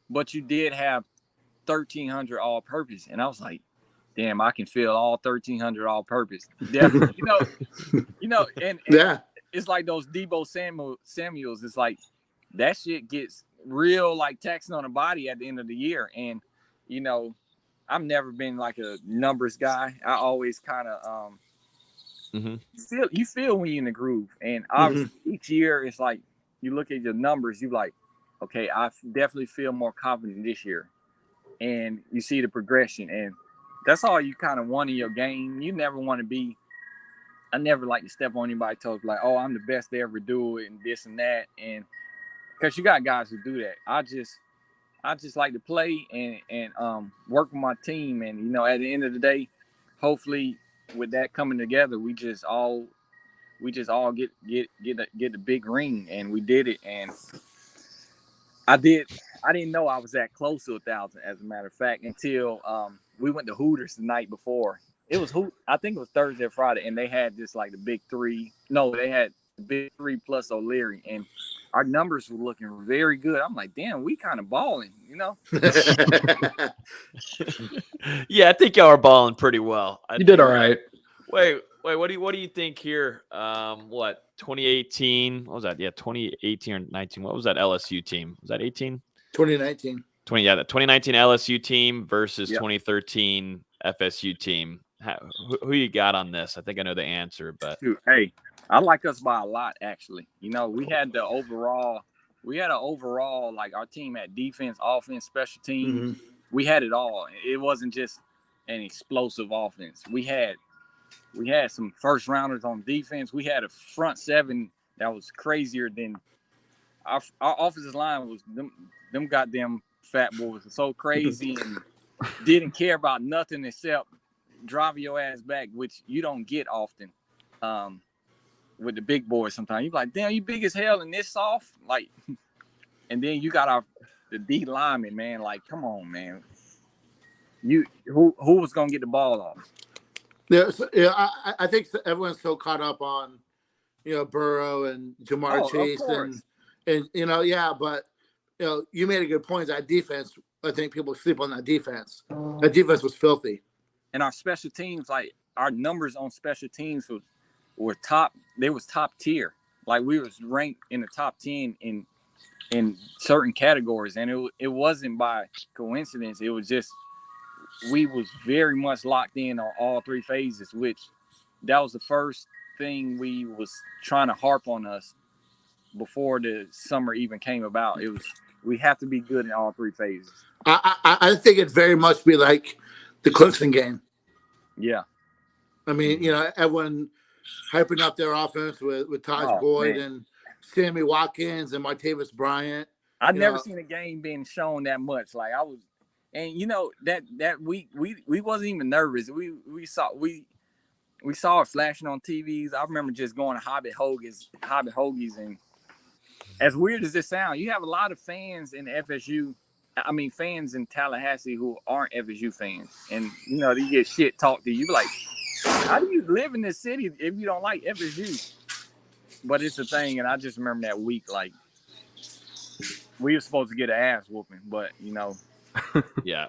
but you did have 1,300 all-purpose, and I was like, damn, I can feel all 1,300 all-purpose. Definitely, and it's like those Debo Samuels. It's like that shit gets real like taxing on the body at the end of the year, and I've never been like a numbers guy. I always kind of you feel when you're in the groove, and obviously each year it's like you look at your numbers, you like, okay, I definitely feel more confident this year, and you see the progression, and that's all you kind of want in your game. You never want to be. I never like to step on anybody's toes, like, oh, I'm the best to ever do it, and this and that, and because you got guys who do that. I just like to play and work with my team, and at the end of the day, hopefully with that coming together, we just all get the big ring, and we did it. And I didn't know I was that close to 1,000, as a matter of fact, until we went to Hooters the night before. I think it was Thursday or Friday, and they had just like the big three. No, they had the big three plus O'Leary, and our numbers were looking very good. I'm like, damn, we kind of balling, Yeah, I think y'all are balling pretty well. You did all right. Wait, what do you think here? 2018? What was that? Yeah, 2018 or 19. What was that LSU team? Was that 18? 2019. The 2019 LSU team versus 2013 FSU team. Who you got on this? I think I know the answer, but hey, I like us by a lot, actually. We had an overall, like our team had defense, offense, special teams. We had it all. It wasn't just an explosive offense. We had some first rounders on defense. We had a front seven that was crazier than our offensive line was. Them goddamn fat boys were so crazy and didn't care about nothing except driving your ass back, which you don't get often. With the big boys sometimes. You're like, damn, you big as hell and this soft? Like, and then you got the D lineman, man. Like, come on, man. Who was gonna get the ball off? I think everyone's so caught up on, Burrow and Jamar Chase and but you made a good point. That defense, I think people sleep on that defense. That defense was filthy. And our special teams, like our numbers on special teams were top. They was top tier. Like we was ranked in the top 10 in certain categories, and it wasn't by coincidence. It was just we was very much locked in on all three phases, which that was the first thing we was trying to harp on us before the summer even came about. It was we have to be good in all three phases. I think it very much be like the Clemson game. Yeah. I mean, everyone hyping up their offense with Taj Boyd and Sammy Watkins and Martavis Bryant. I've never seen a game being shown that much. Like I was, and that we wasn't even nervous. We saw it flashing on TVs. I remember just going to Hobbit Hoagies, and as weird as this sounds, you have a lot of fans in FSU. I mean, fans in Tallahassee who aren't FSU fans, and you get shit talked to you. Like, how do you live in this city if you don't like FSU? But it's a thing, and I just remember that week, like, we were supposed to get an ass whooping, but, Yeah.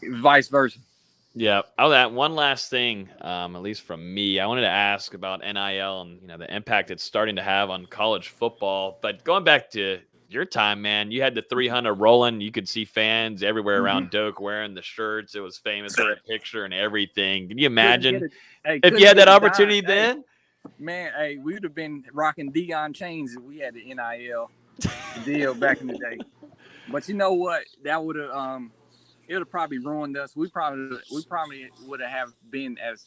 Vice versa. Yeah. Oh, that one last thing, at least from me, I wanted to ask about NIL and the impact it's starting to have on college football. But going back to your time, man, you had the 300 rolling. You could see fans everywhere around Doak wearing the shirts. It was famous for a picture and everything. Can you imagine if you had that opportunity then? Man, hey, we would have been rocking Dion chains if we had the NIL deal back in the day. But you know what? That would have it would have probably ruined us. We probably would have been as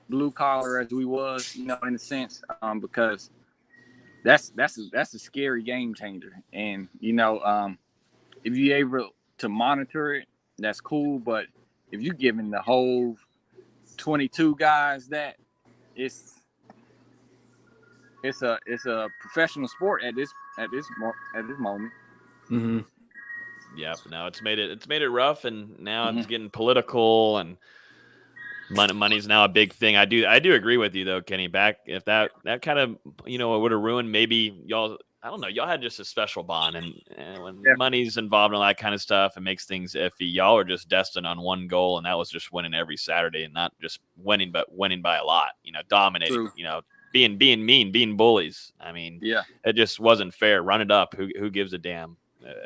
blue collar as we was, in a sense, because that's a scary game changer. And if you're able to monitor it, that's cool. But if you're giving the whole 22 guys that, it's a professional sport at this moment. Mm-hmm. Yep. Now it's made it rough, and now it's getting political, and money's now a big thing. I do agree with you though, Kenny. Back if that kind of it would have ruined maybe y'all. I don't know. Y'all had just a special bond, and when money's involved and all that kind of stuff, it makes things iffy. Y'all are just destined on one goal, and that was just winning every Saturday, and not just winning, but winning by a lot. Dominating. True. Being mean, being bullies. I mean, it just wasn't fair. Run it up. Who gives a damn?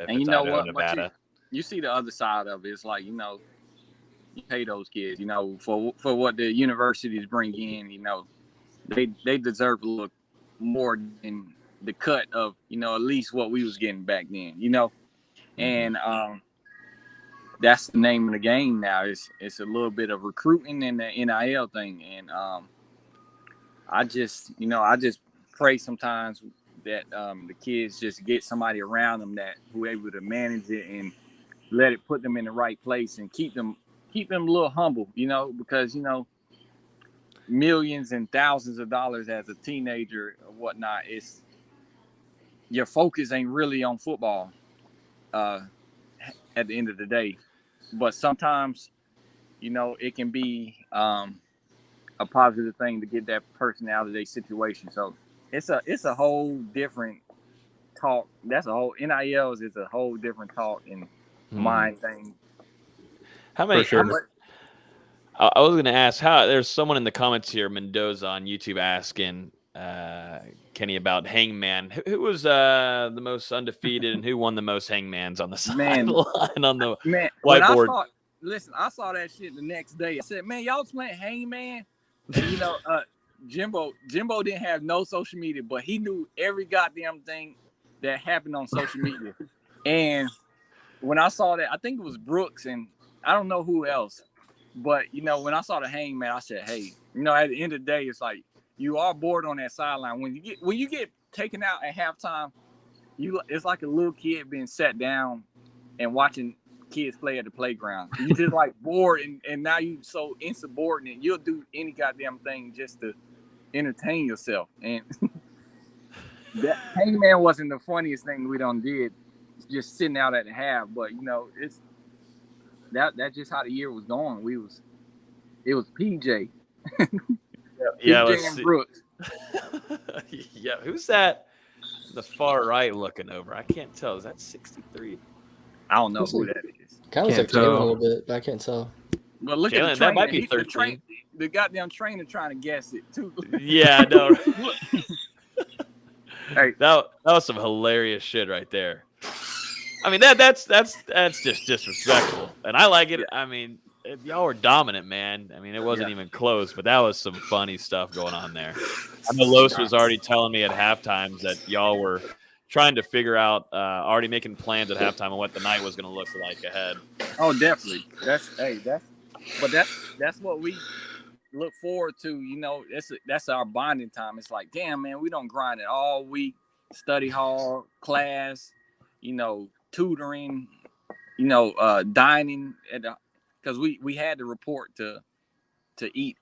And you know what? Nevada. You see the other side of it. It's like, you pay those kids, for what the universities bring in, they deserve a little more than the cut of, at least what we was getting back then, and that's the name of the game now. It's a little bit of recruiting and the NIL thing. And I just pray sometimes that the kids just get somebody around them who able to manage it and let it put them in the right place and keep them a little humble, because millions and thousands of dollars as a teenager or whatnot, your focus ain't really on football at the end of the day. But sometimes it can be a positive thing to get that person out of their situation. So it's a whole different talk. That's a whole NILs is a whole different talk and mind thing. How many? Sure. I was going to ask there's someone in the comments here, Mendoza on YouTube, asking Kenny about Hangman. Who was the most undefeated and who won the most Hangmans on the sideline on the whiteboard? I saw that shit the next day. I said, man, y'all was playing Hangman. And, Jimbo didn't have no social media, but he knew every goddamn thing that happened on social media. And when I saw that, I think it was Brooks and I don't know who else. But, when I saw the Hangman, I said, hey, at the end of the day, it's like you are bored on that sideline. When you get taken out at halftime, it's like a little kid being sat down and watching kids play at the playground. You just like bored, and now you so insubordinate. You'll do any goddamn thing just to entertain yourself. And that Hangman wasn't the funniest thing we done did, just sitting out at the half. But it's that's just how the year was going. It was PJ. PJ and Brooks. Yeah, who's that? The far right looking over. I can't tell. Is that 63? I don't know who that is. Kind of looks like Jalen a little bit, but I can't tell. But look Jalen, at the trainer. That might be 13. The goddamn trainer trying to guess it too. Yeah, no. Hey, that was some hilarious shit right there. I mean, that's just disrespectful, and I like it. Yeah. I mean, y'all were dominant, man. I mean, it wasn't even close, but that was some funny stuff going on there. I know Los was already telling me at halftime that y'all were trying to figure out, already making plans at halftime on what the night was going to look like ahead. Oh, definitely. That's what we look forward to. That's our bonding time. It's like, damn, man, we don't grind it all week. Study hall, class, tutoring, dining because we had to report to eat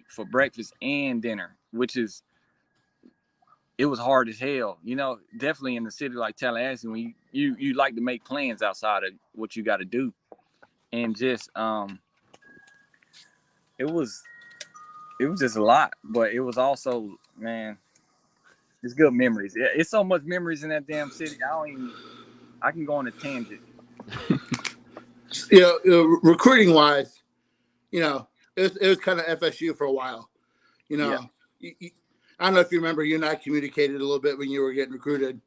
for breakfast and dinner, which it was hard as hell. Definitely in the city like Tallahassee, when you like to make plans outside of what you got to do, and just was just a lot, but it was also, man, it's good memories. It's so much memories in that damn city. I can go on a tangent. Recruiting wise, it was kind of FSU for a while. I don't know if you remember, you and I communicated a little bit when you were getting recruited.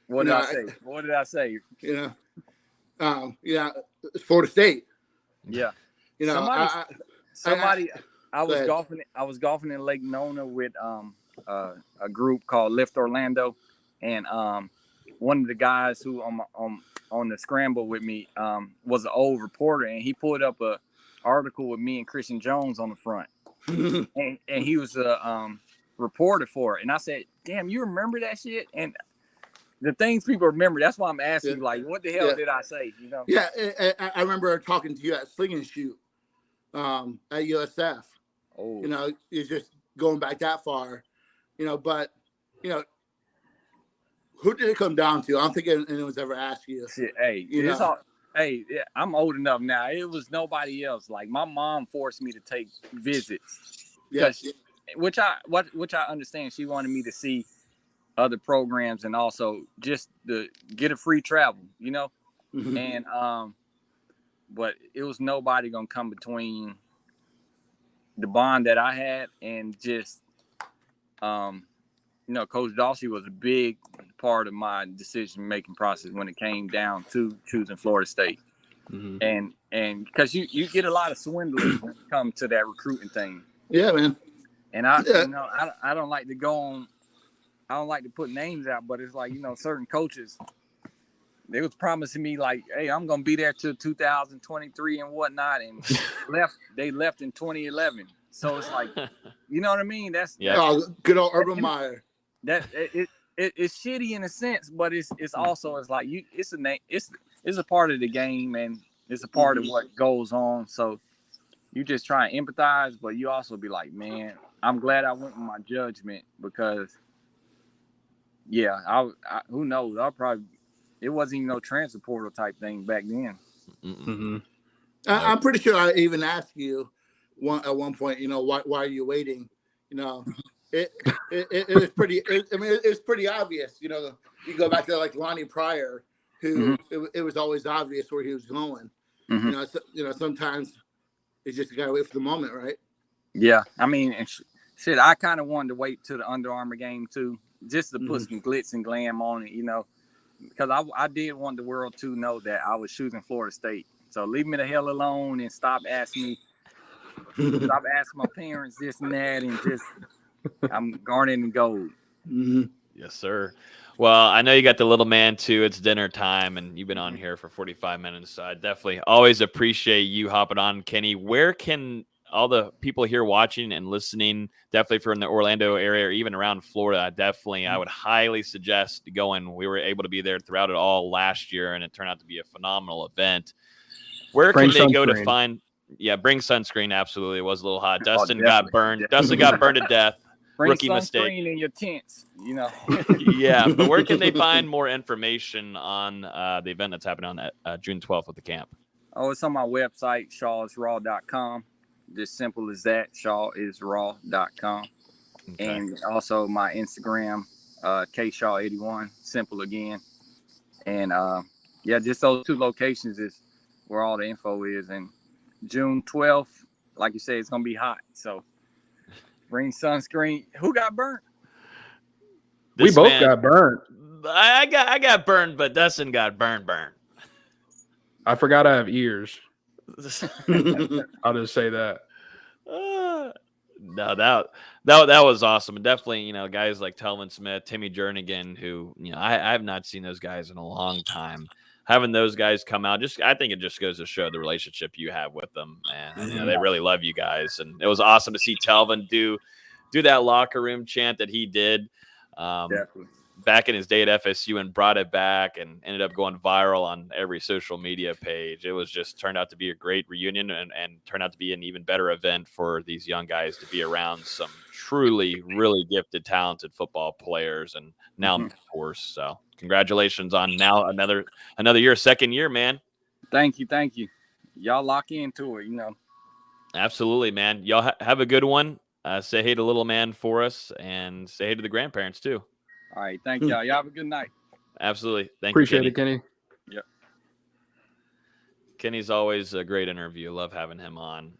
What did I say? What did I say? Florida State. Yeah. I was golfing in Lake Nona with a group called Lift Orlando, and one of the guys who on the scramble with me was an old reporter, and he pulled up a article with me and Christian Jones on the front, and he was a reporter for it, and I said, "Damn, you remember that shit?" And the things people remember, that's why I'm asking, like, what the hell did I say? Yeah, I remember talking to you at Sling and Shoot at USF. Oh, you're just going back that far, but who did it come down to? I don't think anyone's ever asked you. Shit, I'm old enough now. It was nobody else. Like, my mom forced me to take visits, which I understand. She wanted me to see other programs and also just to get a free travel, Mm-hmm. And but it was nobody gonna come between the bond that I had and just Coach Dawsey was a big part of my decision-making process when it came down to choosing Florida State. Mm-hmm. And because you get a lot of swindlers when it comes to that recruiting thing. Yeah, man. And I don't like to go on. I don't like to put names out, but it's like, certain coaches, they was promising me like, hey, I'm going to be there till 2023 and whatnot. And they left in 2011. So it's like, you know what I mean? That's good old Urban Meyer. That it's shitty in a sense, but it's also, it's like it's a part of the game, and it's a part of what goes on. So you just try and empathize, but you also be like, man, I'm glad I went with my judgment, because I who knows? It wasn't even no transfer portal type thing back then. Mm-hmm. I'm pretty sure I even asked you at one point, why are you waiting? It was pretty. It's pretty obvious. You go back to like Lonnie Pryor, who it was always obvious where he was going. Mm-hmm. Sometimes it's just you gotta wait for the moment, right? Yeah, I mean, shit. I kind of wanted to wait till the Under Armour game too, just to put some glitz and glam on it, because I did want the world to know that I was choosing Florida State. So leave me the hell alone and stop asking my parents this and that, and just I'm garnet and gold. Mm-hmm. Yes, sir. Well, I know you got the little man too. It's dinner time, and you've been on here for 45 minutes. So I definitely always appreciate you hopping on, Kenny. Where can all the people here watching and listening, definitely if you're in the Orlando area or even around Florida, I would highly suggest going. We were able to be there throughout it all last year, and it turned out to be a phenomenal event. Where can they go to find? Yeah, bring sunscreen. Absolutely, it was a little hot. Dustin got burned. Dustin got burned to death. Bring rookie mistake in your tents, Yeah, but where can they find more information on the event that's happening on June 12th with the camp? Oh, it's on my website, shawsraw.com. Just simple as that, shawsraw.com. Okay. And also my Instagram, kshaw81, simple again. And just those two locations is where all the info is. And June 12th, like you said, it's gonna be hot, so bring sunscreen. Who got burnt? We both got burnt. I got burned, but Dustin got burned. I forgot I have ears. I'll just say that. No, that was awesome. And definitely, guys like Telvin Smith, Timmy Jernigan, who, I have not seen those guys in a long time. Having those guys come out, I think it just goes to show the relationship you have with them, and they really love you guys. And it was awesome to see Telvin do that locker room chant that he did back in his day at FSU, and brought it back and ended up going viral on every social media page. It was just turned out to be a great reunion and turned out to be an even better event for these young guys to be around some truly, really gifted, talented football players, and now mentors. So congratulations on now another year, second year, man. Thank you. Y'all lock into it, Absolutely, man. Y'all have a good one. Say hey to little man for us, and say hey to the grandparents too. All right, thank y'all. Y'all have a good night. Absolutely. Thank Appreciate you, it, Kenny. Yep. Kenny's always a great interview. Love having him on.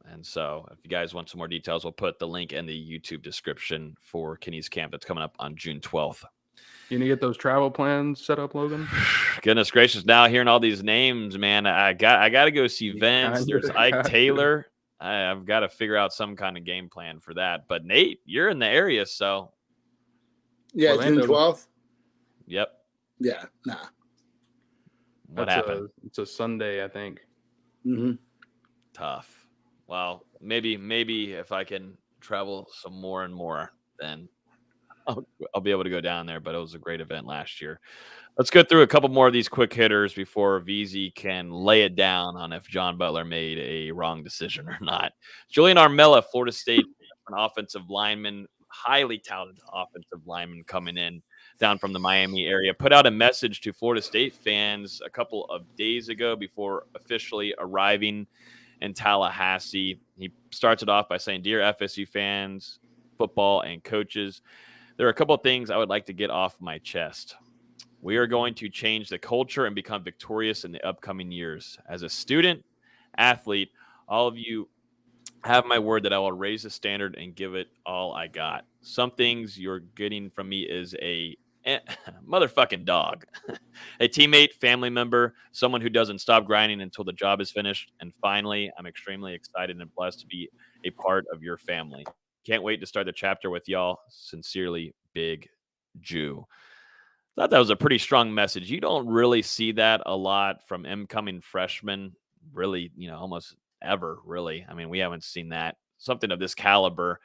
And so if you guys want some more details, we'll put the link in the YouTube description for Kenny's camp that's coming up on June 12th. You gonna get those travel plans set up, Logan? Goodness gracious. Now hearing all these names, man, I got to go see Vince. There's Ike Taylor. I've got to figure out some kind of game plan for that. But Nate, you're in the area, so. Yeah, Orlando. June 12th. Yep. Yeah, nah. What happened? It's a Sunday, I think. Mm-hmm. Tough. Well, maybe if I can travel some more and more, then I'll be able to go down there. But it was a great event last year. Let's go through a couple more of these quick hitters before VZ can lay it down on if John Butler made a wrong decision or not. Julian Armella, Florida State, an offensive lineman, highly touted offensive lineman coming in down from the Miami area, put out a message to Florida State fans a couple of days ago before officially arriving in Tallahassee. He starts it off by saying, "Dear FSU fans, football, and coaches, there are a couple of things I would like to get off my chest. We are going to change the culture and become victorious in the upcoming years. As a student, athlete, all of you have my word that I will raise the standard and give it all I got. Some things you're getting from me is a motherfucking dog, a teammate, family member, someone who doesn't stop grinding until the job is finished. And finally, I'm extremely excited and blessed to be a part of your family. Can't wait to start the chapter with y'all. Sincerely, Big Jew." Thought that was a pretty strong message. You don't really see that a lot from incoming freshmen, really, almost ever, really. I mean, we haven't seen that, something of this caliber.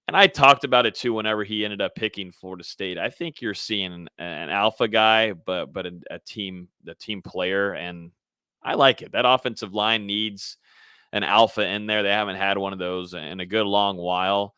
And I talked about it too whenever he ended up picking Florida State. I think you're seeing an alpha guy, but the team player, and I like it. That offensive line needs an alpha in there. They haven't had one of those in a good long while.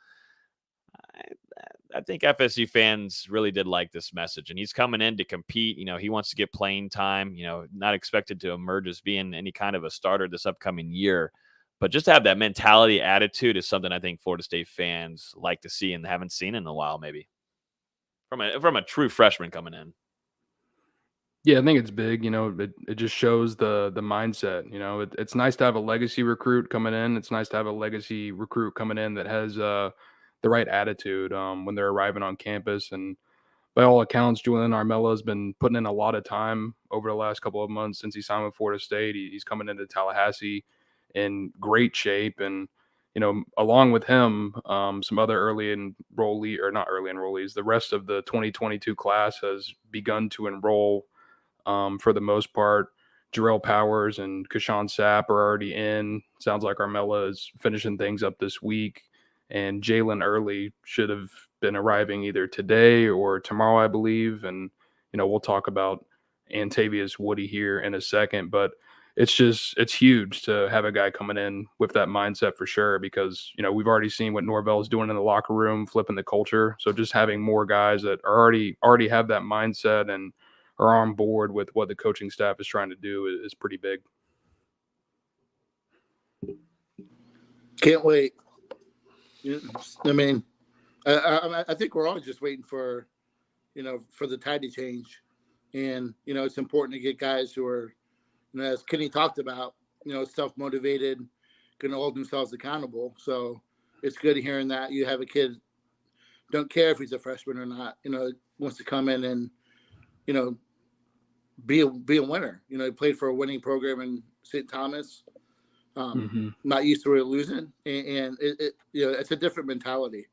I think FSU fans really did like this message, and he's coming in to compete. He wants to get playing time, not expected to emerge as being any kind of a starter this upcoming year, but just to have that mentality, attitude is something I think Florida State fans like to see and haven't seen in a while, maybe from a true freshman coming in. Yeah, I think it's big. It just shows the mindset. It's nice to have a legacy recruit coming in. It's nice to have a legacy recruit coming in that has the right attitude when they're arriving on campus. And by all accounts, Julian Armella has been putting in a lot of time over the last couple of months since he signed with Florida State. He's coming into Tallahassee in great shape. And, along with him, some other the rest of the 2022 class has begun to enroll for the most part. Jarrell Powers and Kashawn Sapp are already in. Sounds like Armella is finishing things up this week. And Jalen Early should have been arriving either today or tomorrow, I believe. And, we'll talk about Antavius Woody here in a second. But it's huge to have a guy coming in with that mindset for sure, because, we've already seen what Norvell's doing in the locker room, flipping the culture. So just having more guys that are already have that mindset and are on board with what the coaching staff is trying to do is pretty big. Can't wait. I mean, I think we're all just waiting for, for the tide to change. And, it's important to get guys who are, as Kenny talked about, self-motivated, going to hold themselves accountable. So it's good hearing that you have a kid, don't care if he's a freshman or not, wants to come in and, be a winner. He played for a winning program in St. Thomas. Not used to really losing, and it's a different mentality.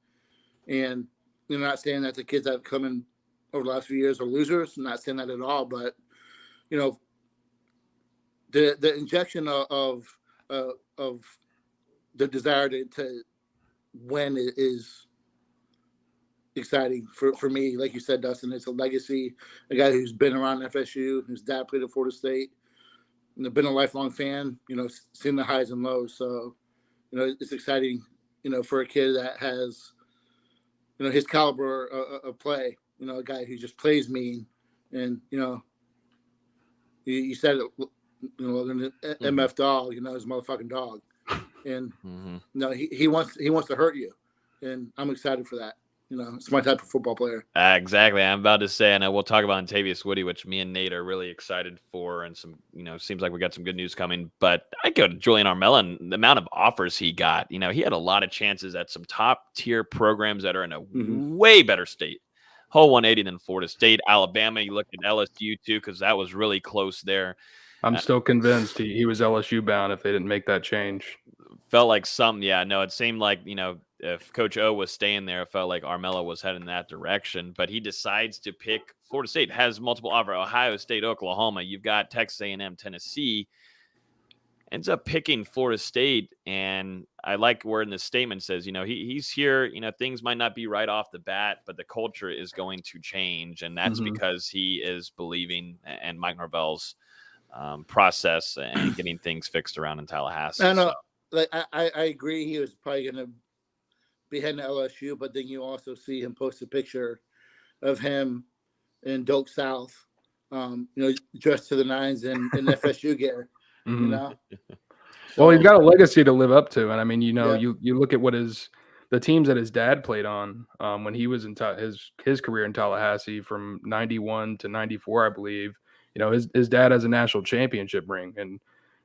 And not saying that the kids that have come in over the last few years are losers. I'm not saying that at all, but the injection of the desire to win is exciting for me. Like you said, Dustin, it's a legacy. A guy who's been around FSU, whose dad played at Florida State. Been a lifelong fan, seen the highs and lows. So, it's exciting, for a kid that has, his caliber of play, a guy who just plays mean. And, you said it, MF dog, his motherfucking dog. and no, he wants to hurt you, and I'm excited for that. It's my type of football player. Exactly. I'm about to say, and we'll talk about Untavious Woody, which me and Nate are really excited for, and some, seems like we got some good news coming. But I go to Julian Armella and the amount of offers he got. He had a lot of chances at some top tier programs that are in a way better state. Whole 180 than Florida State, Alabama. You look at LSU too, because that was really close there. I'm still convinced he was LSU bound if they didn't make that change. Felt like it seemed like, if Coach O was staying there, it felt like Armella was heading in that direction. But he decides to pick Florida State, has multiple offers, Ohio State, Oklahoma. You've got Texas A&M, Tennessee. Ends up picking Florida State. And I like where in the statement says, he's here, things might not be right off the bat, but the culture is going to change. And that's because he is believing in Mike Norvell's process and getting things fixed around in Tallahassee. I know. I agree. He was probably going to be heading to LSU, but then you also see him post a picture of him in Doak South, dressed to the nines in FSU gear. So, well, he's got a legacy to live up to, and I mean, you look at what the teams that his dad played on when he was in his career in Tallahassee from 91 to 94, I believe. His dad has a national championship ring, and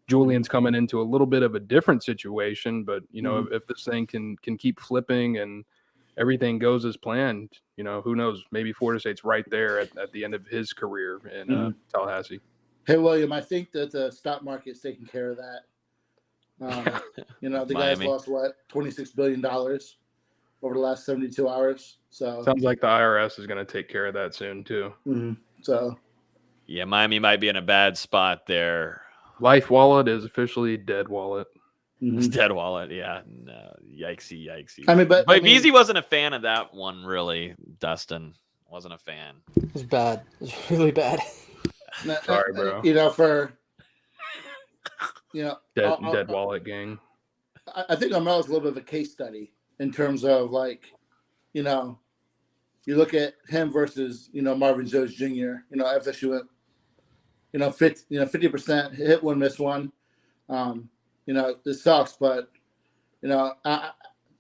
Julian's coming into a little bit of a different situation, but if this thing can keep flipping and everything goes as planned, who knows? Maybe Florida State's right there at the end of his career in Tallahassee. Hey, William, I think that the stock market's taking care of that. The guy's lost $26 billion over the last 72 hours. So sounds like the IRS is going to take care of that soon too. So yeah, Miami might be in a bad spot there. Life Wallet is officially dead wallet. It's dead wallet. Yeah. No, yikesy. I mean, but Beasy wasn't a fan of that one, really. Dustin wasn't a fan. It was bad. It was really bad. Sorry, bro. Dead wallet gang. I think Armella's a little bit of a case study in terms of you look at him versus Marvin Jones Jr. FSU went 50% hit one, miss one. This sucks, but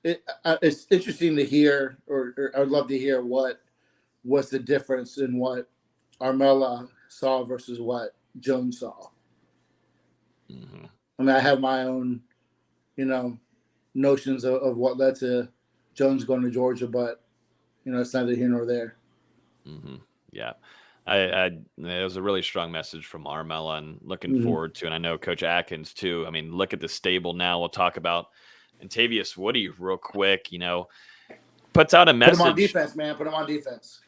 it's interesting to hear, or I'd love to hear what was the difference in what Armella saw versus what Jones saw. I mean, I have my own, notions of what led to Jones going to Georgia, but it's neither here nor there. Yeah. It was a really strong message from Armella, and looking forward to, and I know Coach Atkins too. I mean, look at the stable now. We'll talk about Untavious Woody real quick. Puts out a message. Put him on defense, man. Put him on defense.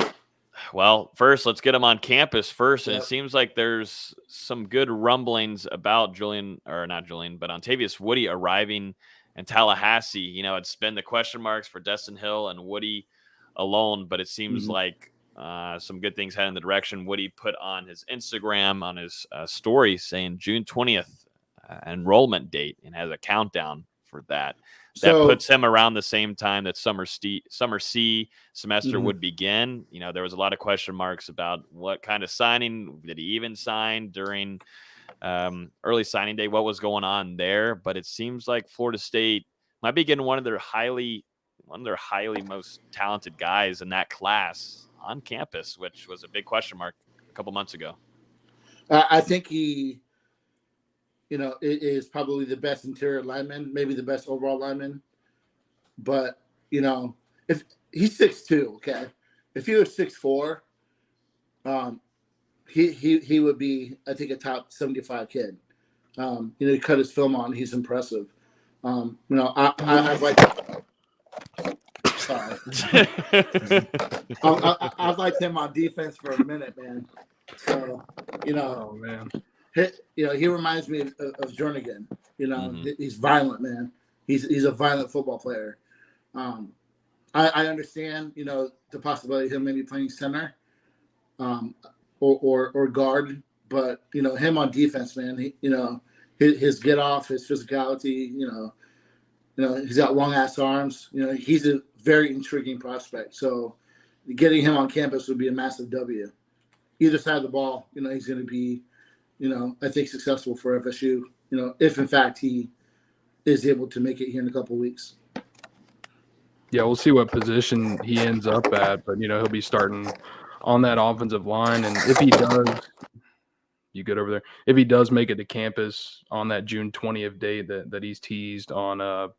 Well, first, let's get him on campus first. And it seems like there's some good rumblings about Untavious Woody arriving in Tallahassee. It's been the question marks for Dustin Hill and Woody alone, but it seems like some good things head in the direction. Woody put on his Instagram, on his story, saying June 20th enrollment date, and has a countdown for that. That puts him around the same time that summer C semester would begin. There was a lot of question marks about what kind of signing. Did he even sign during early signing day? What was going on there? But it seems like Florida State might be getting one of their highly most talented guys in that class on campus, which was a big question mark a couple months ago. I think he is probably the best interior lineman, maybe the best overall lineman. But, if he's 6'2", okay, if he was 6'4", he would be, I think, a top 75 kid. He cut his film on. He's impressive. I've liked him on defense for a minute, man. So, oh man. He reminds me of Jernigan. He's violent, man. He's a violent football player. I understand, the possibility of him maybe playing center, or guard, but him on defense, man. His get off, his physicality. He's got long ass arms. He's a very intriguing prospect. So, getting him on campus would be a massive W. Either side of the ball, he's going to be. I think successful for FSU, if in fact he is able to make it here in a couple of weeks. Yeah, we'll see what position he ends up at, but he'll be starting on that offensive line, and if he does, you good over there? If he does make it to campus on that June 20th date that he's teased on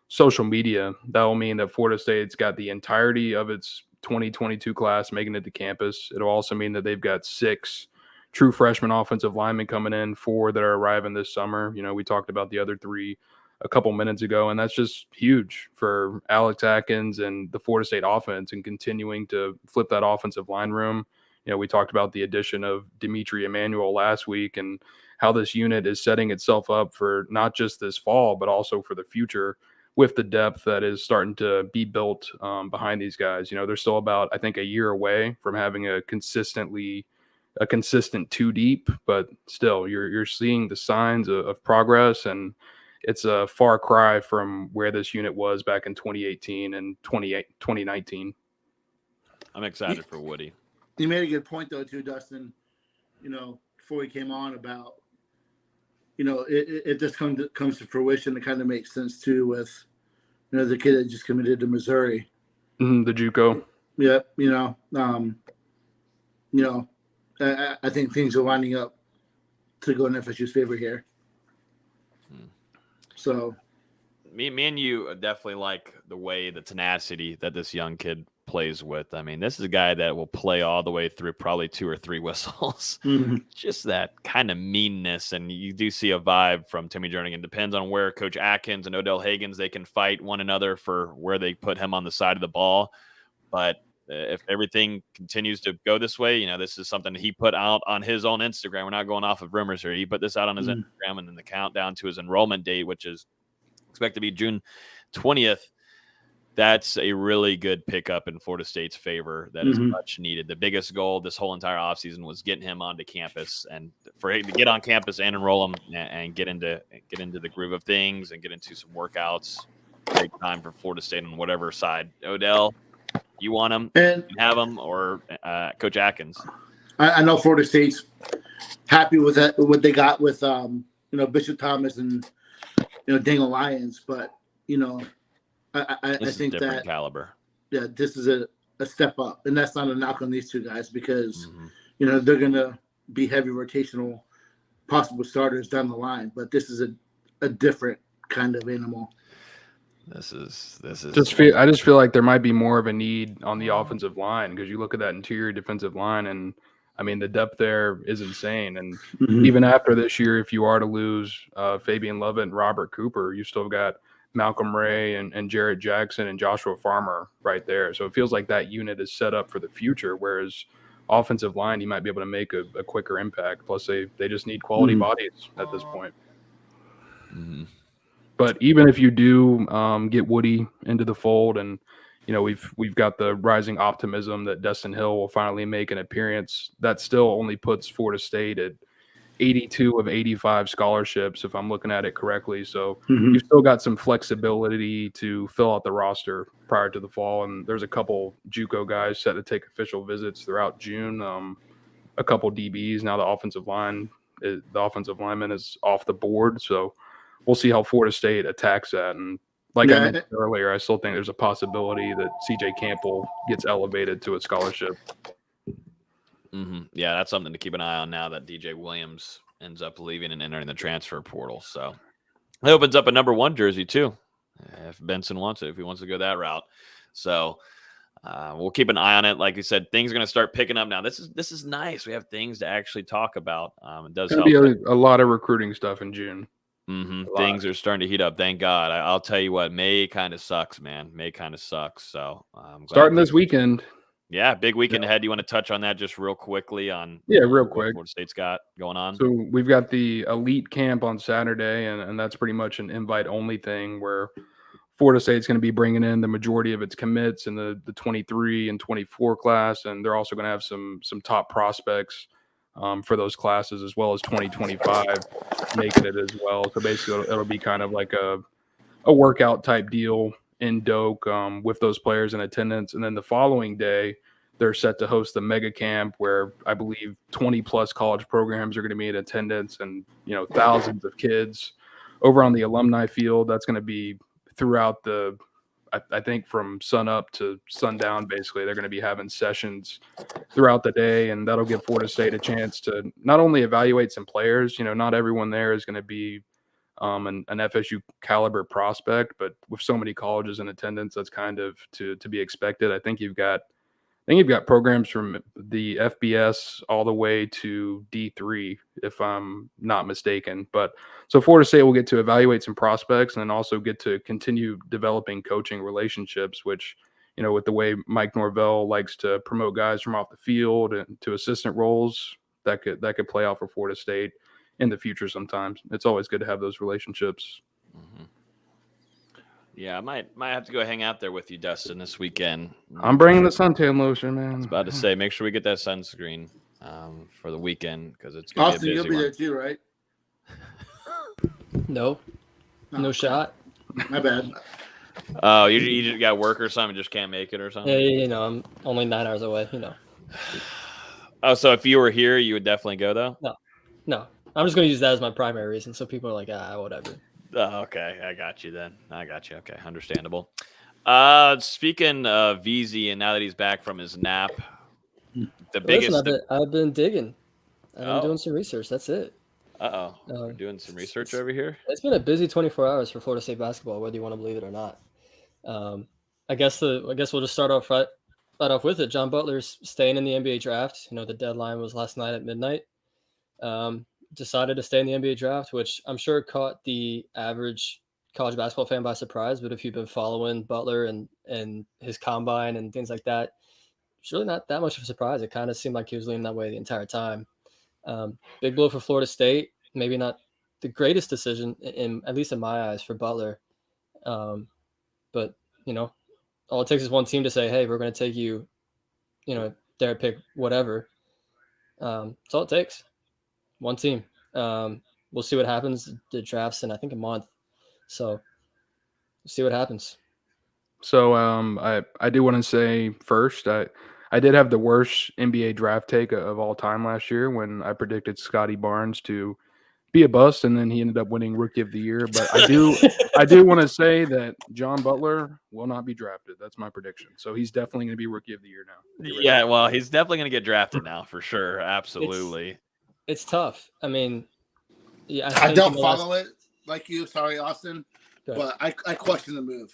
social media, that will mean that Florida State's got the entirety of its 2022 class making it to campus. It'll also mean that they've got 6 true freshman offensive linemen coming in, 4 that are arriving this summer. We talked about the other 3 a couple minutes ago, and that's just huge for Alex Atkins and the Florida State offense and continuing to flip that offensive line room. We talked about the addition of Dimitri Emmanuel last week and how this unit is setting itself up for not just this fall, but also for the future with the depth that is starting to be built behind these guys. They're still about, I think, a year away from having a consistent 2 deep, but still you're seeing the signs of progress, and it's a far cry from where this unit was back in 2018 and 2019. I'm excited for Woody. You made a good point though too, Dustin, before we came on about, it just comes to fruition. It kind of makes sense too with, the kid that just committed to Missouri. The JUCO. Yep. I think things are lining up to go in FSU's favor here. So, me and you definitely like the way, the tenacity that this young kid plays with. I mean, this is a guy that will play all the way through probably 2 or 3 whistles. Mm-hmm. Just that kind of meanness, and you do see a vibe from Timmy Jernigan. Depends on where Coach Atkins and Odell Higgins, they can fight one another for where they put him on the side of the ball. But if everything continues to go this way, this is something that he put out on his own Instagram. We're not going off of rumors here. He put this out on his Instagram, and then the countdown to his enrollment date, which is expected to be June 20th. That's a really good pickup in Florida State's favor. That is much needed. The biggest goal this whole entire offseason was getting him onto campus, and for him to get on campus and enroll him and get into the groove of things and get into some workouts. Great time for Florida State on whatever side. Odell, you want him, and you can have him, or Coach Atkins. I know Florida State's happy with that, what they got with Bishop Thomas and Daniel Lyons, but I think that caliber. Yeah, this is a step up, and that's not a knock on these 2 guys because they're gonna be heavy rotational possible starters down the line, but this is a different kind of animal. This is I just feel like there might be more of a need on the offensive line, because you look at that interior defensive line, and I mean, the depth there is insane. And even after this year, if you are to lose Fabian Lovett and Robert Cooper, you still got Malcolm Ray and Jarrett Jackson and Joshua Farmer right there. So it feels like that unit is set up for the future, whereas offensive line, you might be able to make a quicker impact. Plus, they just need quality bodies at this point. But even if you do get Woody into the fold, and we've got the rising optimism that Dustin Hill will finally make an appearance, that still only puts Florida State at 82 of 85 scholarships, if I'm looking at it correctly. So you've still got some flexibility to fill out the roster prior to the fall. And there's a couple JUCO guys set to take official visits throughout June. A couple DBs. Now the offensive lineman is off the board. So we'll see how Florida State attacks that. And like I mentioned earlier, I still think there's a possibility that CJ Campbell gets elevated to a scholarship. Yeah, that's something to keep an eye on now that DJ Williams ends up leaving and entering the transfer portal. So it opens up a number 1 jersey too, if Benson wants it, if he wants to go that route. So we'll keep an eye on it. Like you said, things are going to start picking up now. This is nice. We have things to actually talk about. It does help. Be a lot of recruiting stuff in June. Things are starting to heat up. Thank God. I'll tell you what, May kind of sucks, man. May kind of sucks. So starting this weekend. Yeah, big weekend ahead. You want to touch on that just real quickly on real quick. Florida State's got going on? So we've got the elite camp on Saturday, and that's pretty much an invite-only thing where Florida State's going to be bringing in the majority of its commits in the 23 and 24 class, and they're also going to have some top prospects for those classes, as well as 2025 making it as well. So basically, it'll be kind of like a workout type deal in Doak with those players in attendance. And then the following day, they're set to host the mega camp where I believe 20 plus college programs are going to be in attendance, and thousands of kids over on the alumni field, that's going to be throughout the, I think from sun up to sundown, basically, they're going to be having sessions throughout the day, and that'll give Florida State a chance to not only evaluate some players, not everyone there is going to be an FSU caliber prospect, but with so many colleges in attendance, that's kind of to be expected. I think you've got programs from the FBS all the way to D3, if I'm not mistaken. But so Florida State will get to evaluate some prospects and then also get to continue developing coaching relationships, which, with the way Mike Norvell likes to promote guys from off the field and to assistant roles, that could play out for Florida State in the future sometimes. It's always good to have those relationships. Mm-hmm. Yeah, I might have to go hang out there with you, Dustin, this weekend. I'm bringing the suntan lotion, man. I was about to say, make sure we get that sunscreen for the weekend because it's going to be a busy Austin, you'll be one. there too, right? No shot. My bad. Oh, you just got work or something, just can't make it or something? Yeah, I'm only 9 hours away, Oh, so if you were here, you would definitely go, though? No, I'm just going to use that as my primary reason. So people are like, whatever. Oh, okay. I got you then. Okay, understandable. Speaking of VZ, and now that he's back from his nap, Listen, I've been digging. I've been doing some research. That's it. We're doing some research over here. It's been a busy 24 hours for Florida State basketball, whether you want to believe it or not. I guess we'll just start off right off with it. John Butler's staying in the NBA draft. The deadline was last night at midnight. Decided to stay in the NBA draft, which I'm sure caught the average college basketball fan by surprise. But if you've been following Butler and his combine and things like that, it's really not that much of a surprise. It kind of seemed like he was leaning that way the entire time. Big blow for Florida State. Maybe not the greatest decision, at least in my eyes, for Butler. But, all it takes is one team to say, hey, we're going to take you, their pick, whatever. That's all it takes. One team. We'll see what happens. The draft's in, I think, a month. So we'll see what happens. So I do want to say first, I did have the worst NBA draft take of all time last year when I predicted Scotty Barnes to be a bust, and then he ended up winning Rookie of the Year. But I do want to say that John Butler will not be drafted. That's my prediction. So he's definitely going to be Rookie of the Year now. Yeah, well, he's definitely going to get drafted now for sure. Absolutely. It's tough. I mean, yeah, I don't follow it like you. Sorry, Austin. But I question the move.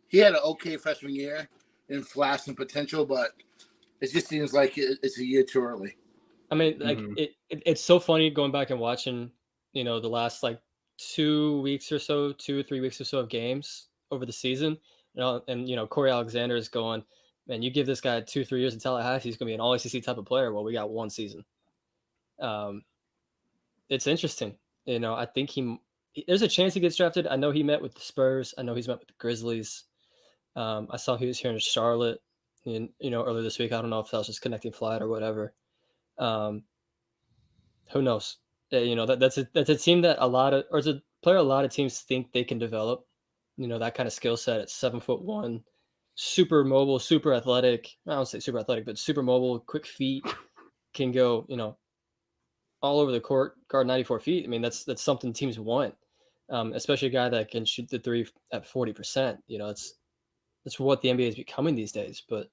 He had an okay freshman year and flashed some potential, but it just seems like it's a year too early. I mean, like it's so funny going back and watching, the last 2 weeks or so, 2 or 3 weeks or so of games over the season, and Corey Alexander is going, man, you give this guy 2-3 years in Tallahassee, he's going to be an all-ACC type of player. Well, we got one season. It's interesting. I think there's a chance he gets drafted. I know he met with the Spurs. I know he's met with the Grizzlies. I saw he was here in Charlotte, earlier this week. I don't know if that was just connecting flight or whatever. Who knows? That's a team that it's a player a lot of teams think they can develop. That kind of skill set at 7'1", super mobile, super athletic. I don't say super athletic, but super mobile, quick feet, can go, all over the court, guard 94 feet. I mean, that's something teams want, especially a guy that can shoot the three at 40%. That's what the NBA is becoming these days. But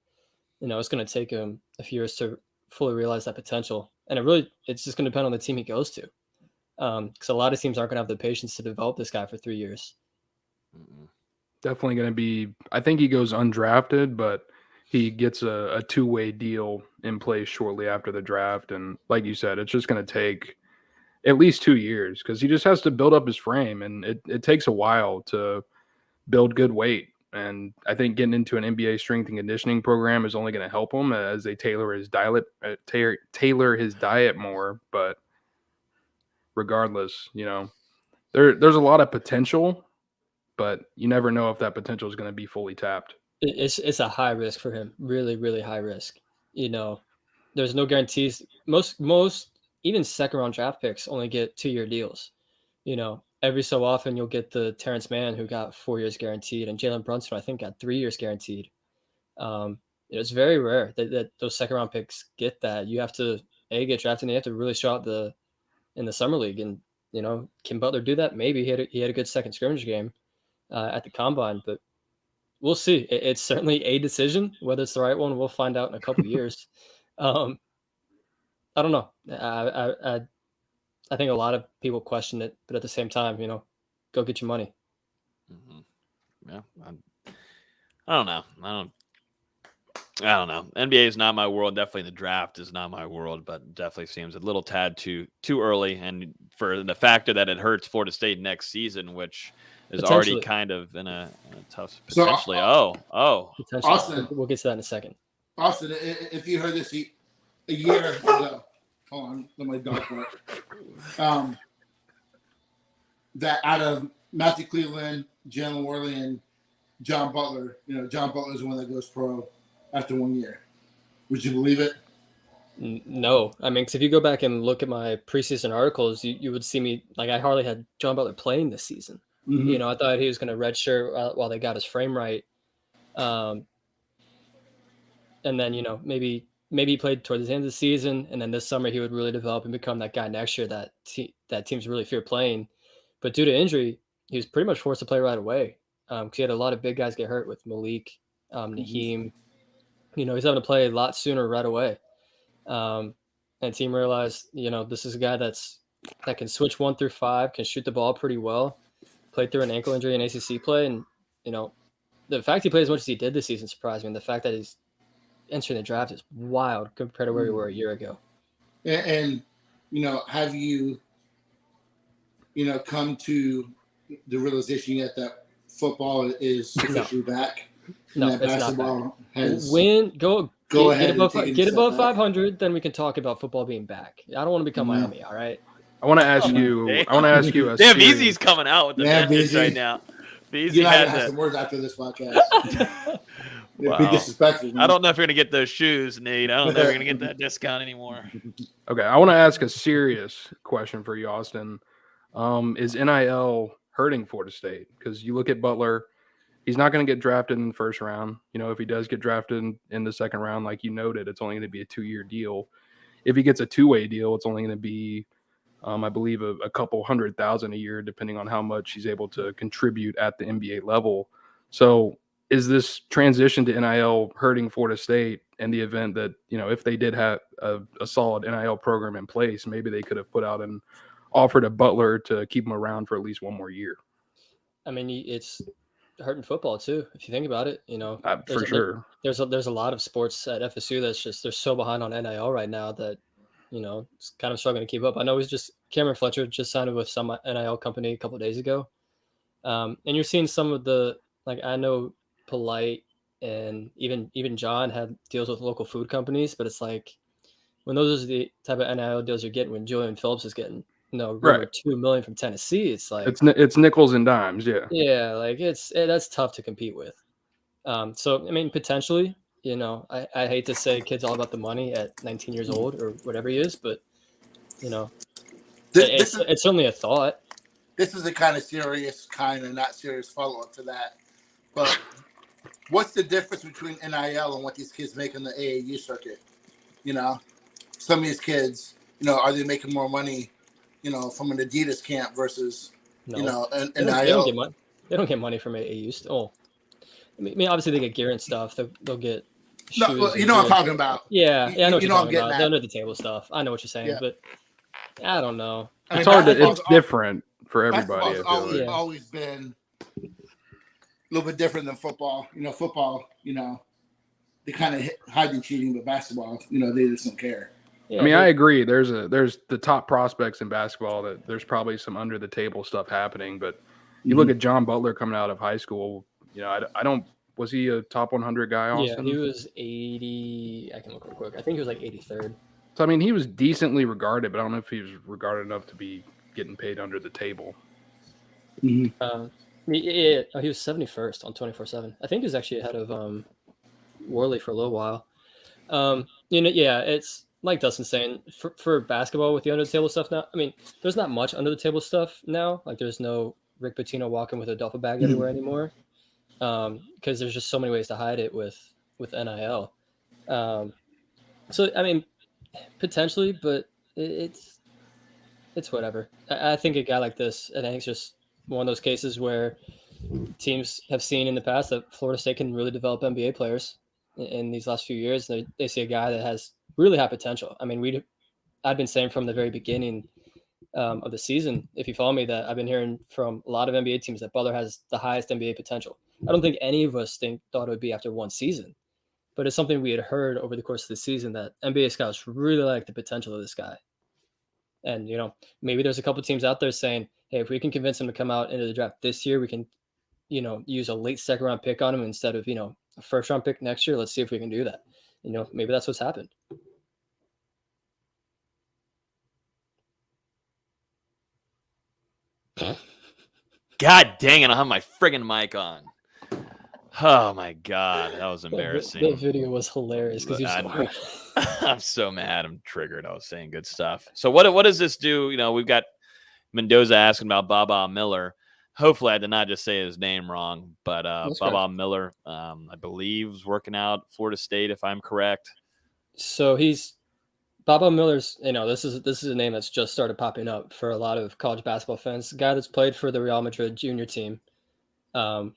it's going to take him a few years to fully realize that potential, and it's just going to depend on the team he goes to, because a lot of teams aren't going to have the patience to develop this guy for 3 years. Definitely going to be. I think he goes undrafted, but he gets a two-way deal in place shortly after the draft. And like you said, it's just going to take at least 2 years because he just has to build up his frame. And it takes a while to build good weight. And I think getting into an NBA strength and conditioning program is only going to help him as they tailor his diet more. But regardless, there's a lot of potential, but you never know if that potential is going to be fully tapped. It's a high risk for him, really, really high risk. There's no guarantees. Most even second round draft picks only get 2-year deals. Every so often you'll get the Terrence Mann who got 4 years guaranteed, and Jalen Brunson I think got 3 years guaranteed. It's very rare that those second round picks get that. You have to get drafted, and you have to really show out in the summer league, and Can Butler do that? Maybe he had a good second scrimmage game at the combine, but we'll see. It's certainly a decision. Whether it's the right one, we'll find out in a couple years. I don't know. I think a lot of people question it, but at the same time, go get your money. Mm-hmm. Yeah, I don't know. I don't know. NBA is not my world. Definitely the draft is not my world, but definitely seems a little tad too early. And for the factor that it hurts Florida State next season, which is already kind of in a tough potentially. Potentially. Austin, We'll get to that in a second. Austin, if you heard this a year ago, hold on, let my dog bark. That out of Matthew Cleveland, Jalen Worley, and John Butler, John Butler is the one that goes pro after 1 year. Would you believe it? No. I mean, because if you go back and look at my preseason articles, you would see me, I hardly had John Butler playing this season. Mm-hmm. I thought he was going to redshirt while they got his frame right. And then, maybe he played towards the end of the season, and then this summer he would really develop and become that guy next year that teams really fear playing. But due to injury, he was pretty much forced to play right away because he had a lot of big guys get hurt with Malik, Naheem. He's having to play a lot sooner right away. And the team realized, this is a guy that can switch 1 through 5, can shoot the ball pretty well, played through an ankle injury in ACC play. And, the fact he played as much as he did this season surprised me. And the fact that he's entering the draft is wild compared to where we were a year ago. And have you, come to the realization yet that football is officially back? No, that it's basketball not back. has Go ahead get above 500, then we can talk about football being back. I don't want to become Miami, all right? I want to ask you a Damn, serious... Easy's coming out with the message right now. You're not going to have some words after this podcast. It'd be disrespectful. Man. I don't know if you're going to get those shoes, Nate. I don't know if you're going to get that discount anymore. Okay, I want to ask a serious question for you, Austin. Is NIL hurting Florida State? Because you look at Butler, he's not going to get drafted in the first round. If he does get drafted in the second round, like you noted, it's only going to be a 2-year deal. If he gets a 2-way deal, it's only going to be, I believe, a couple $100,000 a year, depending on how much he's able to contribute at the NBA level. So is this transition to NIL hurting Florida State in the event that, if they did have a solid NIL program in place, maybe they could have put out an offer to Butler to keep him around for at least 1 more year? I mean, it's hurting football too, if you think about it. For sure. There's a lot of sports at FSU they're so behind on NIL right now that it's kind of struggling to keep up. I know Cameron Fletcher just signed with some NIL company a couple of days ago, and you're seeing some of the I know Polite and even John had deals with local food companies, but it's when those are the type of NIL deals you're getting when Julian Phillips is getting right. $2 million from Tennessee, it's it's nickels and dimes, yeah. Yeah, that's tough to compete with. So I mean, potentially, I hate to say kid's all about the money at 19 years old or whatever he is, but it's certainly a thought. This is a kind of not serious follow-up to that. But what's the difference between NIL and what these kids make on the AAU circuit? Some of these kids, are they making more money, from an Adidas camp versus, NIL? They don't get money from AAU still. I mean, obviously they get gear and stuff. They'll get shoes. No, what I'm talking about. Yeah, I know what you're talking about. That. The under the table stuff. I know what you're saying, but I don't know. It's hard. It's different for everybody. Always been a little bit different than football. Football, they kind of hide the cheating, but basketball, they just don't care. Yeah, I mean, I agree. There's the top prospects in basketball that there's probably some under the table stuff happening, but you look at John Butler coming out of high school. I don't. Was he a top 100 guy? Austin? Yeah, he was 80. I can look real quick. I think he was 83rd. So I mean, he was decently regarded, but I don't know if he was regarded enough to be getting paid under the table. Mm-hmm. He was 71st on 24/7. I think he was actually ahead of Worley for a little while. It's like Dustin saying for basketball with the under the table stuff now. I mean, there's not much under the table stuff now. There's no Rick Pitino walking with a duffel bag everywhere anymore, because there's just so many ways to hide it with NIL. So I mean, potentially, but it's it's whatever. I think a guy like this, I think it's just one of those cases where teams have seen in the past that Florida State can really develop NBA players in these last few years. They see a guy that has really high potential. I mean, I've been saying from the very beginning of the season, if you follow me, that I've been hearing from a lot of NBA teams that Butler has the highest NBA potential. I don't think any of us thought it would be after one season, but it's something we had heard over the course of the season that NBA scouts really like the potential of this guy. And, maybe there's a couple teams out there saying, hey, if we can convince him to come out into the draft this year, we can, use a late second round pick on him instead of, a first round pick next year. Let's see if we can do that. Maybe that's what's happened. God dang it, I have my friggin' mic on. Oh my God, that was embarrassing. The video was hilarious because I'm so mad. I'm triggered. I was saying good stuff. So what does this do? We've got Mendoza asking about Baba Miller. Hopefully I did not just say his name wrong, but Baba Miller, I believe, is working out Florida State, if I'm correct. So Baba Miller's, this is a name that's just started popping up for a lot of college basketball fans. A guy that's played for the Real Madrid junior team,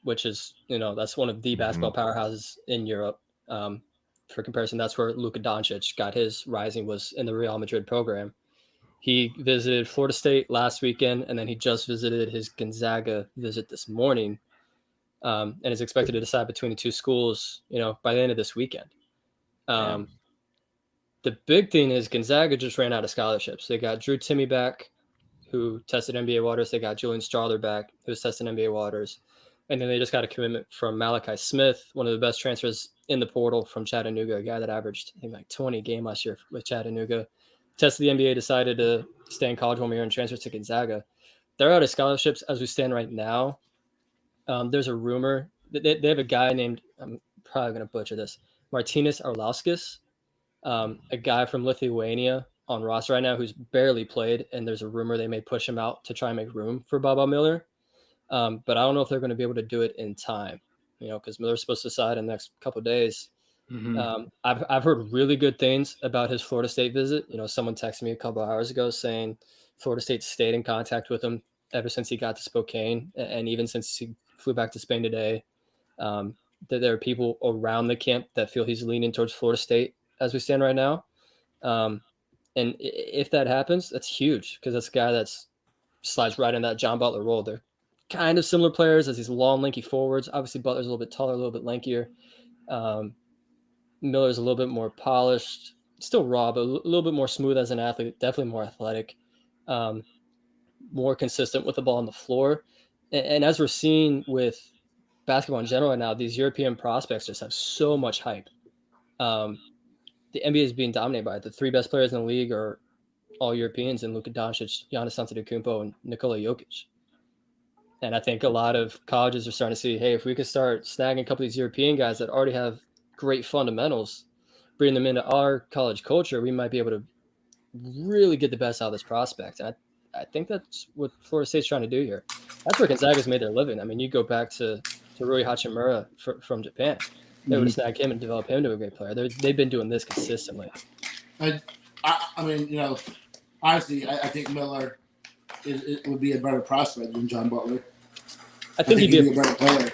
which is, that's one of the basketball powerhouses in Europe. For comparison, that's where Luka Doncic got his rising, was in the Real Madrid program. He visited Florida State last weekend, and then he just visited his Gonzaga visit this morning, and is expected to decide between the two schools, by the end of this weekend. The big thing is Gonzaga just ran out of scholarships. They got Drew Timme back, who tested NBA waters. They got Julian Strawther back, who's tested NBA waters. And then they just got a commitment from Malachi Smith, one of the best transfers in the portal from Chattanooga, a guy that averaged, I think, like 20 a game last year with Chattanooga. Tested the NBA, decided to stay in college 1 year and transfer to Gonzaga. They're out of scholarships as we stand right now. There's a rumor that they have a guy named, I'm probably going to butcher this, Martynas Arlauskas, a guy from Lithuania on roster right now who's barely played, and there's a rumor they may push him out to try and make room for Baba Miller. But I don't know if they're going to be able to do it in time, because Miller's supposed to decide in the next couple of days. Mm-hmm. I've heard really good things about his Florida State visit. Someone texted me a couple of hours ago saying Florida State stayed in contact with him ever since he got to Spokane, and even since he flew back to Spain today. That there are people around the camp that feel he's leaning towards Florida State as we stand right now. And if that happens, that's huge, because that's a guy that's slides right in that John Butler role. They're kind of similar players as these long, lanky forwards. Obviously, Butler's a little bit taller, a little bit lankier. Miller's a little bit more polished, still raw, but a little bit more smooth as an athlete, definitely more athletic, more consistent with the ball on the floor. And as we're seeing with basketball in general right now, these European prospects just have so much hype. The NBA is being dominated by it. The three best players in the league are all Europeans, and Luka Doncic, Giannis Antetokounmpo, and Nikola Jokic. And I think a lot of colleges are starting to see, hey, if we could start snagging a couple of these European guys that already have great fundamentals, bring them into our college culture, we might be able to really get the best out of this prospect. And I think that's what Florida State's trying to do here. That's where Gonzaga's made their living. I mean, you go back to Rui Hachimura from Japan. They would have snagged him and developed him to a great player. They've been doing this consistently. I mean, honestly, I think Miller would be a better prospect than John Butler. I think he'd be a better player.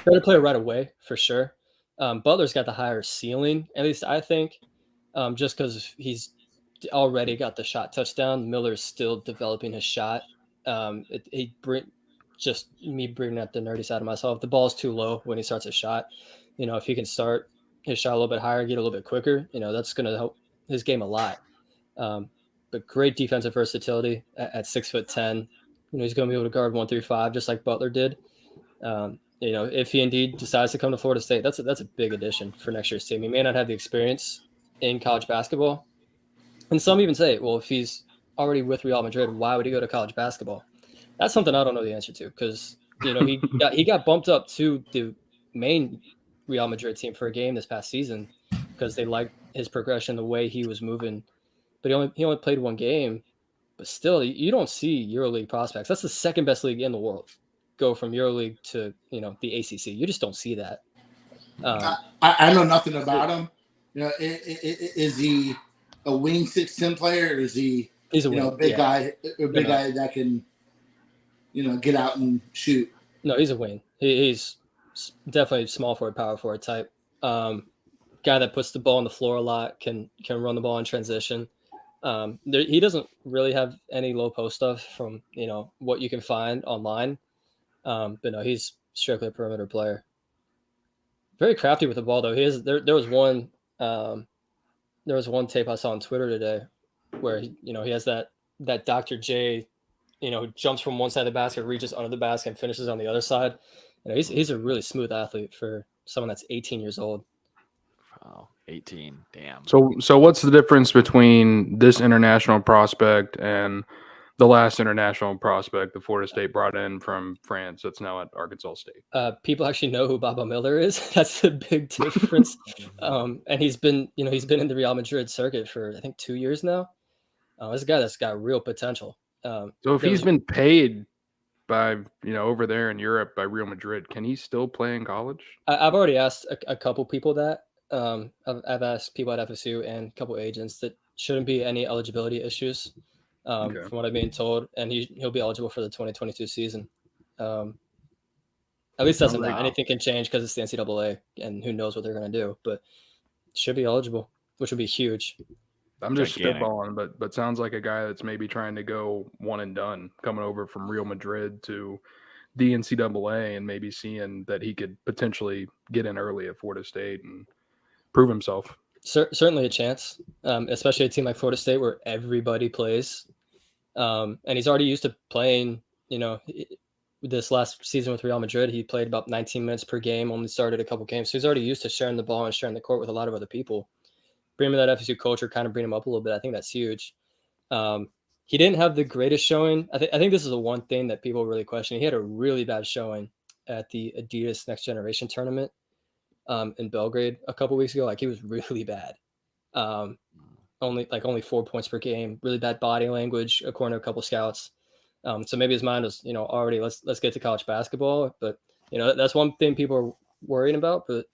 Better player right away, for sure. Butler's got the higher ceiling, at least I think, just because he's already got the shot touchdown. Miller's still developing his shot. Just me bringing up the nerdy side of myself. The ball's too low when he starts a shot. If he can start his shot a little bit higher, get a little bit quicker, that's going to help his game a lot. But great defensive versatility at 6'10". He's going to be able to guard 1 through 5, just like Butler did. If he indeed decides to come to Florida State, that's a big addition for next year's team. He may not have the experience in college basketball. And some even say, well, if he's already with Real Madrid, why would he go to college basketball? That's something I don't know the answer to, because, he got bumped up to the main Real Madrid team for a game this past season because they liked his progression, the way he was moving. But he only played 1 game. But still, you don't see EuroLeague prospects. That's the second best league in the world. Go from EuroLeague to the ACC. You just don't see that. I know nothing about him. Is he a wing 6'10" player, or is he He's a you know, wing. big guy that can, you know, get out and shoot. No, he's a wing. He's definitely small forward, power forward type. Guy that puts the ball on the floor a lot, can run the ball in transition. He doesn't really have any low post stuff from, you know, what you can find online. But no, he's strictly a perimeter player. Very crafty with the ball though. There was one tape I saw on Twitter today where he has that Dr. J, you know, jumps from one side of the basket, reaches under the basket, and finishes on the other side. You know, he's a really smooth athlete for someone that's 18 years old. Oh, 18. Damn. So what's the difference between this international prospect and the last international prospect that Florida State brought in from France that's now at Arkansas State? People actually know who Baba Miller is. That's the big difference. And he's been in the Real Madrid circuit for I think 2 years now. This a guy that's got real potential. So if he's been paid by, you know, over there in Europe by Real Madrid, can he still play in college? I've already asked a couple people that. I've asked people at FSU and a couple agents that shouldn't be any eligibility issues, from what I'm being told, and he'll be eligible for the 2022 season. At least that's now. Anything can change because it's the NCAA, and who knows what they're going to do, but should be eligible, which would be huge. I'm just spitballing, but sounds like a guy that's maybe trying to go one and done, coming over from Real Madrid to the NCAA and maybe seeing that he could potentially get in early at Florida State and prove himself. Certainly a chance, especially a team like Florida State where everybody plays. And he's already used to playing, you know, this last season with Real Madrid, he played about 19 minutes per game, only started a couple games. So he's already used to sharing the ball and sharing the court with a lot of other people. Bring him that FSU culture, kind of bring him up a little bit. I think that's huge. He didn't have the greatest showing. I think this is the one thing that people really question. He had a really bad showing at the Adidas Next Generation tournament in Belgrade a couple weeks ago. Like, he was really bad. Only 4 points per game, really bad body language, according to a couple scouts. So maybe his mind was, you know, already let's get to college basketball. But, you know, that's one thing people are worrying about. But,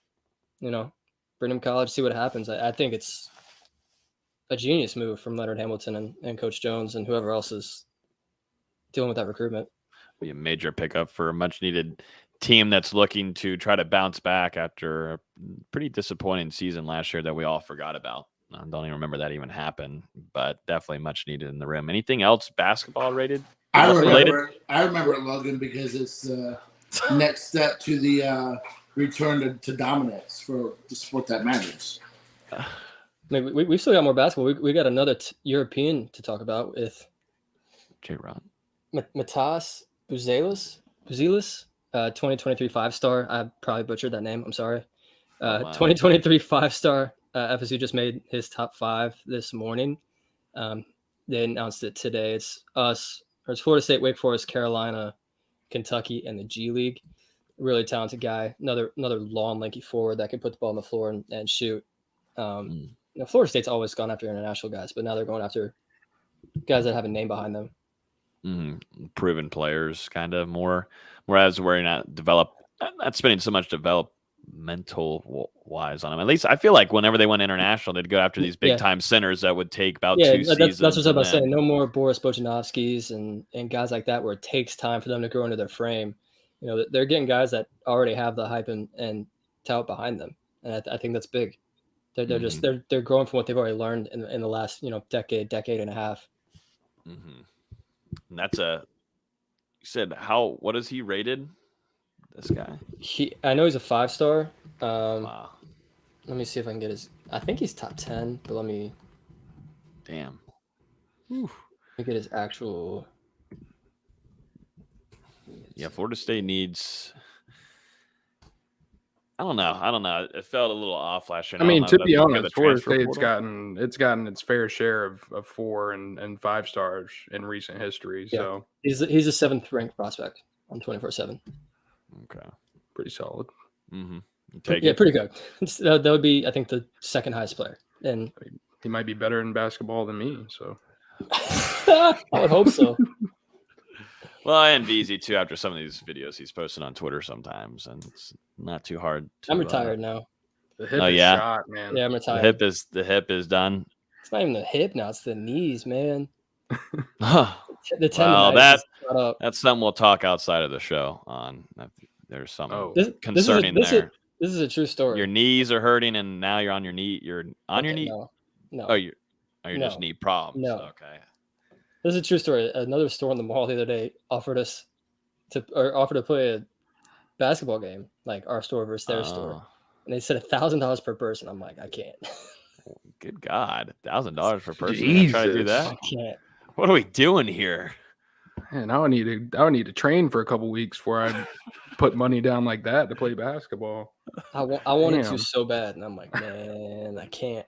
you know, bring him to college, see what happens. I think it's a genius move from Leonard Hamilton and Coach Jones and whoever else is dealing with that recruitment. Be a major pickup for a much needed team that's looking to try to bounce back after a pretty disappointing season last year that we all forgot about. I don't even remember that even happened, but definitely much needed in the rim. Anything else basketball rated? I remember it, Logan, because it's the next step to the return to dominance for the sport that matters. Maybe we've still got more basketball. We got another European to talk about with J-Ron. Matas Buzelis, 2023 5-star. I probably butchered that name. I'm sorry. 2023 5-star. FSU just made his top 5 this morning. They announced it today. It's Florida State, Wake Forest, Carolina, Kentucky, and the G League. Really talented guy. Another long, lanky forward that can put the ball on the floor and shoot. You know, Florida State's always gone after international guys, but now they're going after guys that have a name behind them. Proven players, kind of more. Whereas we're not spending so much developmental wise on them. At least I feel like whenever they went international, they'd go after these big time centers that would take about 2 seasons. That's what I'm saying. No more Boris Bojanovskis and guys like that where it takes time for them to grow into their frame. You know, they're getting guys that already have the hype and tout behind them, and I think that's big. They're just they're growing from what they've already learned in the last, you know, decade and a half. And that's you said what is he rated? This guy? I know he's a 5-star. Wow. Let me see if I can get his. I think he's top 10, but let me. Damn. Let me get his actual. Yeah, Florida State needs. I don't know. It felt a little off last year. I mean, to be honest, Florida State's gotten its fair share of 4 and 5 stars in recent history. Yeah. So he's a 7th ranked prospect on 24/7. Okay, pretty solid. Take it. Pretty good. That would be, I think, the second highest player, and he might be better in basketball than me. So I would hope so. Well, I envy Z too after some of these videos he's posting on Twitter sometimes, and it's not too hard. I'm retired now. The hip is shot, man. Yeah, I'm retired. The hip is done. It's not even the hip now; it's the knees, man. The 10 Well, tonight is shut up. that's something we'll talk outside of the show on. There's something This concerning is there. This is a true story. Your knees are hurting, and now you're on your knee. You're on your knee. No. Oh, you No. just knee problems. No. Okay. This is a true story. Another store in the mall the other day offered to play a basketball game, like our store versus their store, and they said $1,000 per person. I'm like, I can't. Good God, $1,000 per person. Jesus. Try to do that. I can't. What are we doing here? Man, I would need to train for a couple weeks before I put money down like that to play basketball. I wanted to so bad, and I'm like, man, I can't.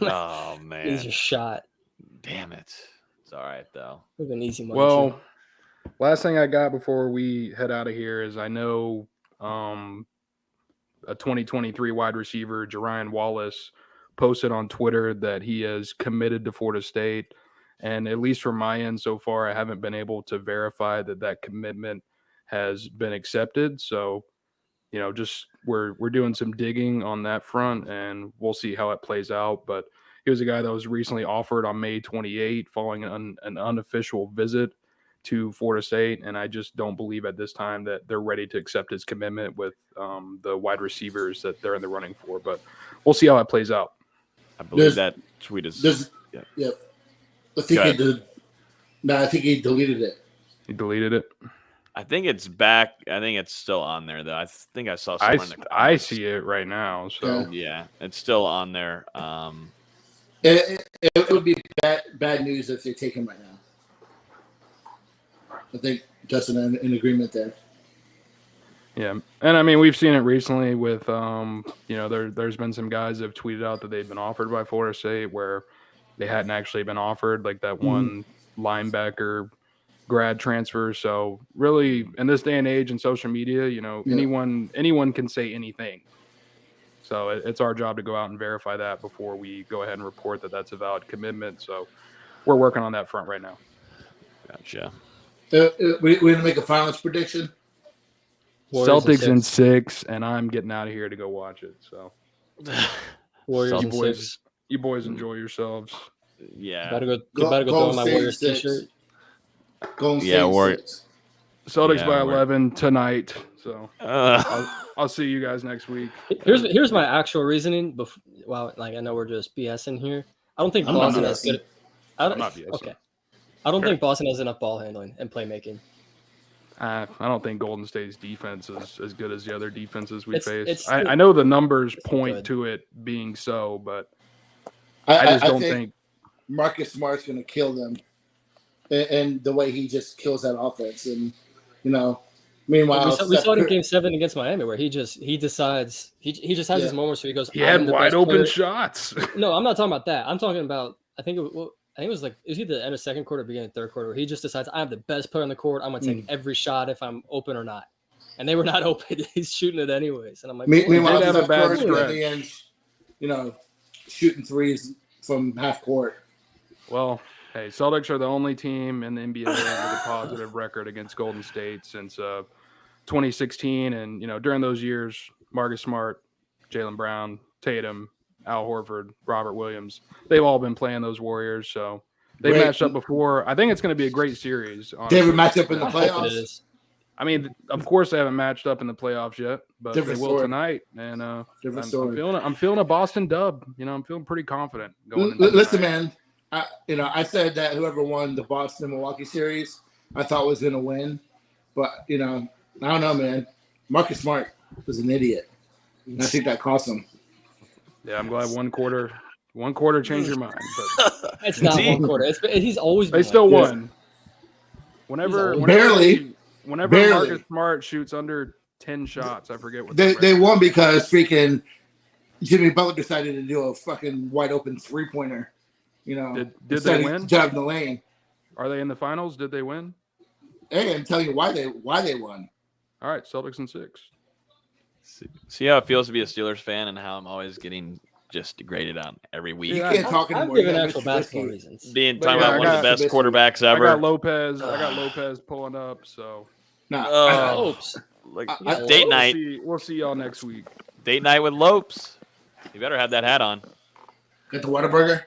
Oh man, these are shot. Damn it. It's all right though. It was an easy money. Well, last thing I got before we head out of here is I know a 2023 wide receiver, Jorian Wallace, posted on Twitter that he is committed to Florida State. And at least from my end so far, I haven't been able to verify that commitment has been accepted. So, just we're doing some digging on that front, and we'll see how it plays out. But he was a guy that was recently offered on May 28 following an unofficial visit to Florida State. And I just don't believe at this time that they're ready to accept his commitment with the wide receivers that they're in the running for. But we'll see how it plays out. I believe that tweet is. Yeah. I think he did. No, I think he deleted it. He deleted it? I think it's back. I think it's still on there, though. I think I saw something. I see it right now. So yeah, it's still on there. It would be bad news if they take him right now. I think Dustin in agreement there. Yeah, and I mean we've seen it recently with there's been some guys that have tweeted out that they've been offered by Florida State where they hadn't actually been offered, like that one linebacker grad transfer. So really, in this day and age in social media, anyone can say anything. So it's our job to go out and verify that before we go ahead and report that that's a valid commitment. So we're working on that front right now. Gotcha. We're going to make a finals prediction. Warriors Celtics in 6, and I'm getting out of here to go watch it. So Warriors in 6. You boys enjoy yourselves. Yeah. Better go throw on my Warriors t-shirt. Warriors. Celtics by 11 tonight. So I'll see you guys next week. Here's my actual reasoning. I know we're just BSing here. I don't think Boston has good. I'm not BSing. Okay. I don't think Boston has enough ball handling and playmaking. I don't think Golden State's defense is as good as the other defenses we face. I know the numbers point to it being so, but I just don't think Marcus Smart's going to kill them, and the way he just kills that offense. And meanwhile, we saw it in Game 7 against Miami, where he decides he just has his moments where he goes. He had wide open shots. No, I'm not talking about that. I'm talking about I think it was either the end of second quarter, beginning of third quarter, where he just decides I'm the best player on the court. I'm going to take every shot if I'm open or not. And they were not open. He's shooting it anyways. And I'm like, meanwhile, have a bad stretch at the end, shooting threes from half court. Well, hey, Celtics are the only team in the NBA with a positive record against Golden State since 2016. And, during those years, Marcus Smart, Jaylen Brown, Tatum, Al Horford, Robert Williams, they've all been playing those Warriors. So they've matched up before. I think it's going to be a great series. Honestly. They haven't matched up in the playoffs? I mean, of course they haven't matched up in the playoffs yet, but they will tonight. And I'm feeling a Boston dub. I'm feeling pretty confident going into Listen, man, I said that whoever won the Boston-Milwaukee series, I thought was going to win. But, I don't know, man. Marcus Smart was an idiot. And I think that cost him. Yeah, I'm glad one quarter changed your mind. But it's not one quarter. He's always been. They still won. Whenever Marcus Smart shoots under 10 shots, I forget what they won because freaking Jimmy Butler decided to do a fucking wide open 3-pointer. Did they win? Jab in the lane. Are they in the finals? Did they win? Hey, I'm telling you why they won. All right, Celtics in 6. See how it feels to be a Steelers fan and how I'm always getting just degraded on every week. You can't talk anymore. I'm giving actual basketball reasons. Talking about one of the best quarterbacks ever. I got Lopez pulling up. So date night. We'll see y'all next week. Date night with Lopes. You better have that hat on. Get the Whataburger.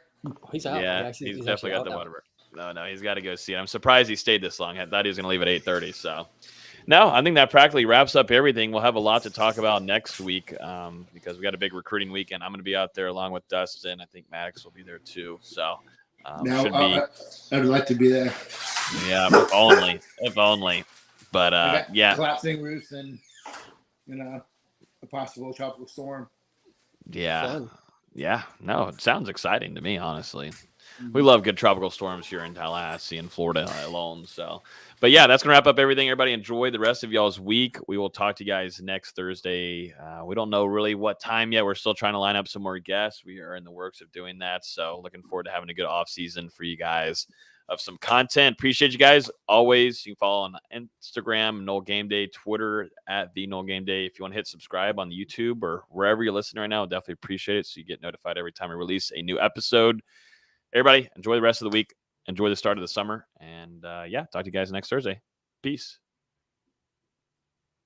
He's out. Yeah, he's definitely got the Whataburger. No, he's got to go see it. I'm surprised he stayed this long. I thought he was going to leave at 8:30. So, no, I think that practically wraps up everything. We'll have a lot to talk about next week because we got a big recruiting weekend. I'm going to be out there along with Dustin. I think Maddox will be there too. So, should be. I'd like to be there. Yeah, if only. But yeah, collapsing roofs and a possible tropical storm. Yeah. Fun. Yeah. No, it sounds exciting to me, honestly. We love good tropical storms here in Tallahassee and Florida alone. So, but yeah, that's going to wrap up everything. Everybody enjoy the rest of y'all's week. We will talk to you guys next Thursday. We don't know really what time yet. We're still trying to line up some more guests. We are in the works of doing that. So looking forward to having a good off season for you guys of some content. Appreciate you guys. Always, you can follow on Instagram, Noel Game Day, Twitter at the Noel Game Day. If you want to hit subscribe on the YouTube or wherever you're listening right now, definitely appreciate it. So you get notified every time I release a new episode. Everybody, enjoy the rest of the week. Enjoy the start of the summer. And yeah, talk to you guys next Thursday. Peace.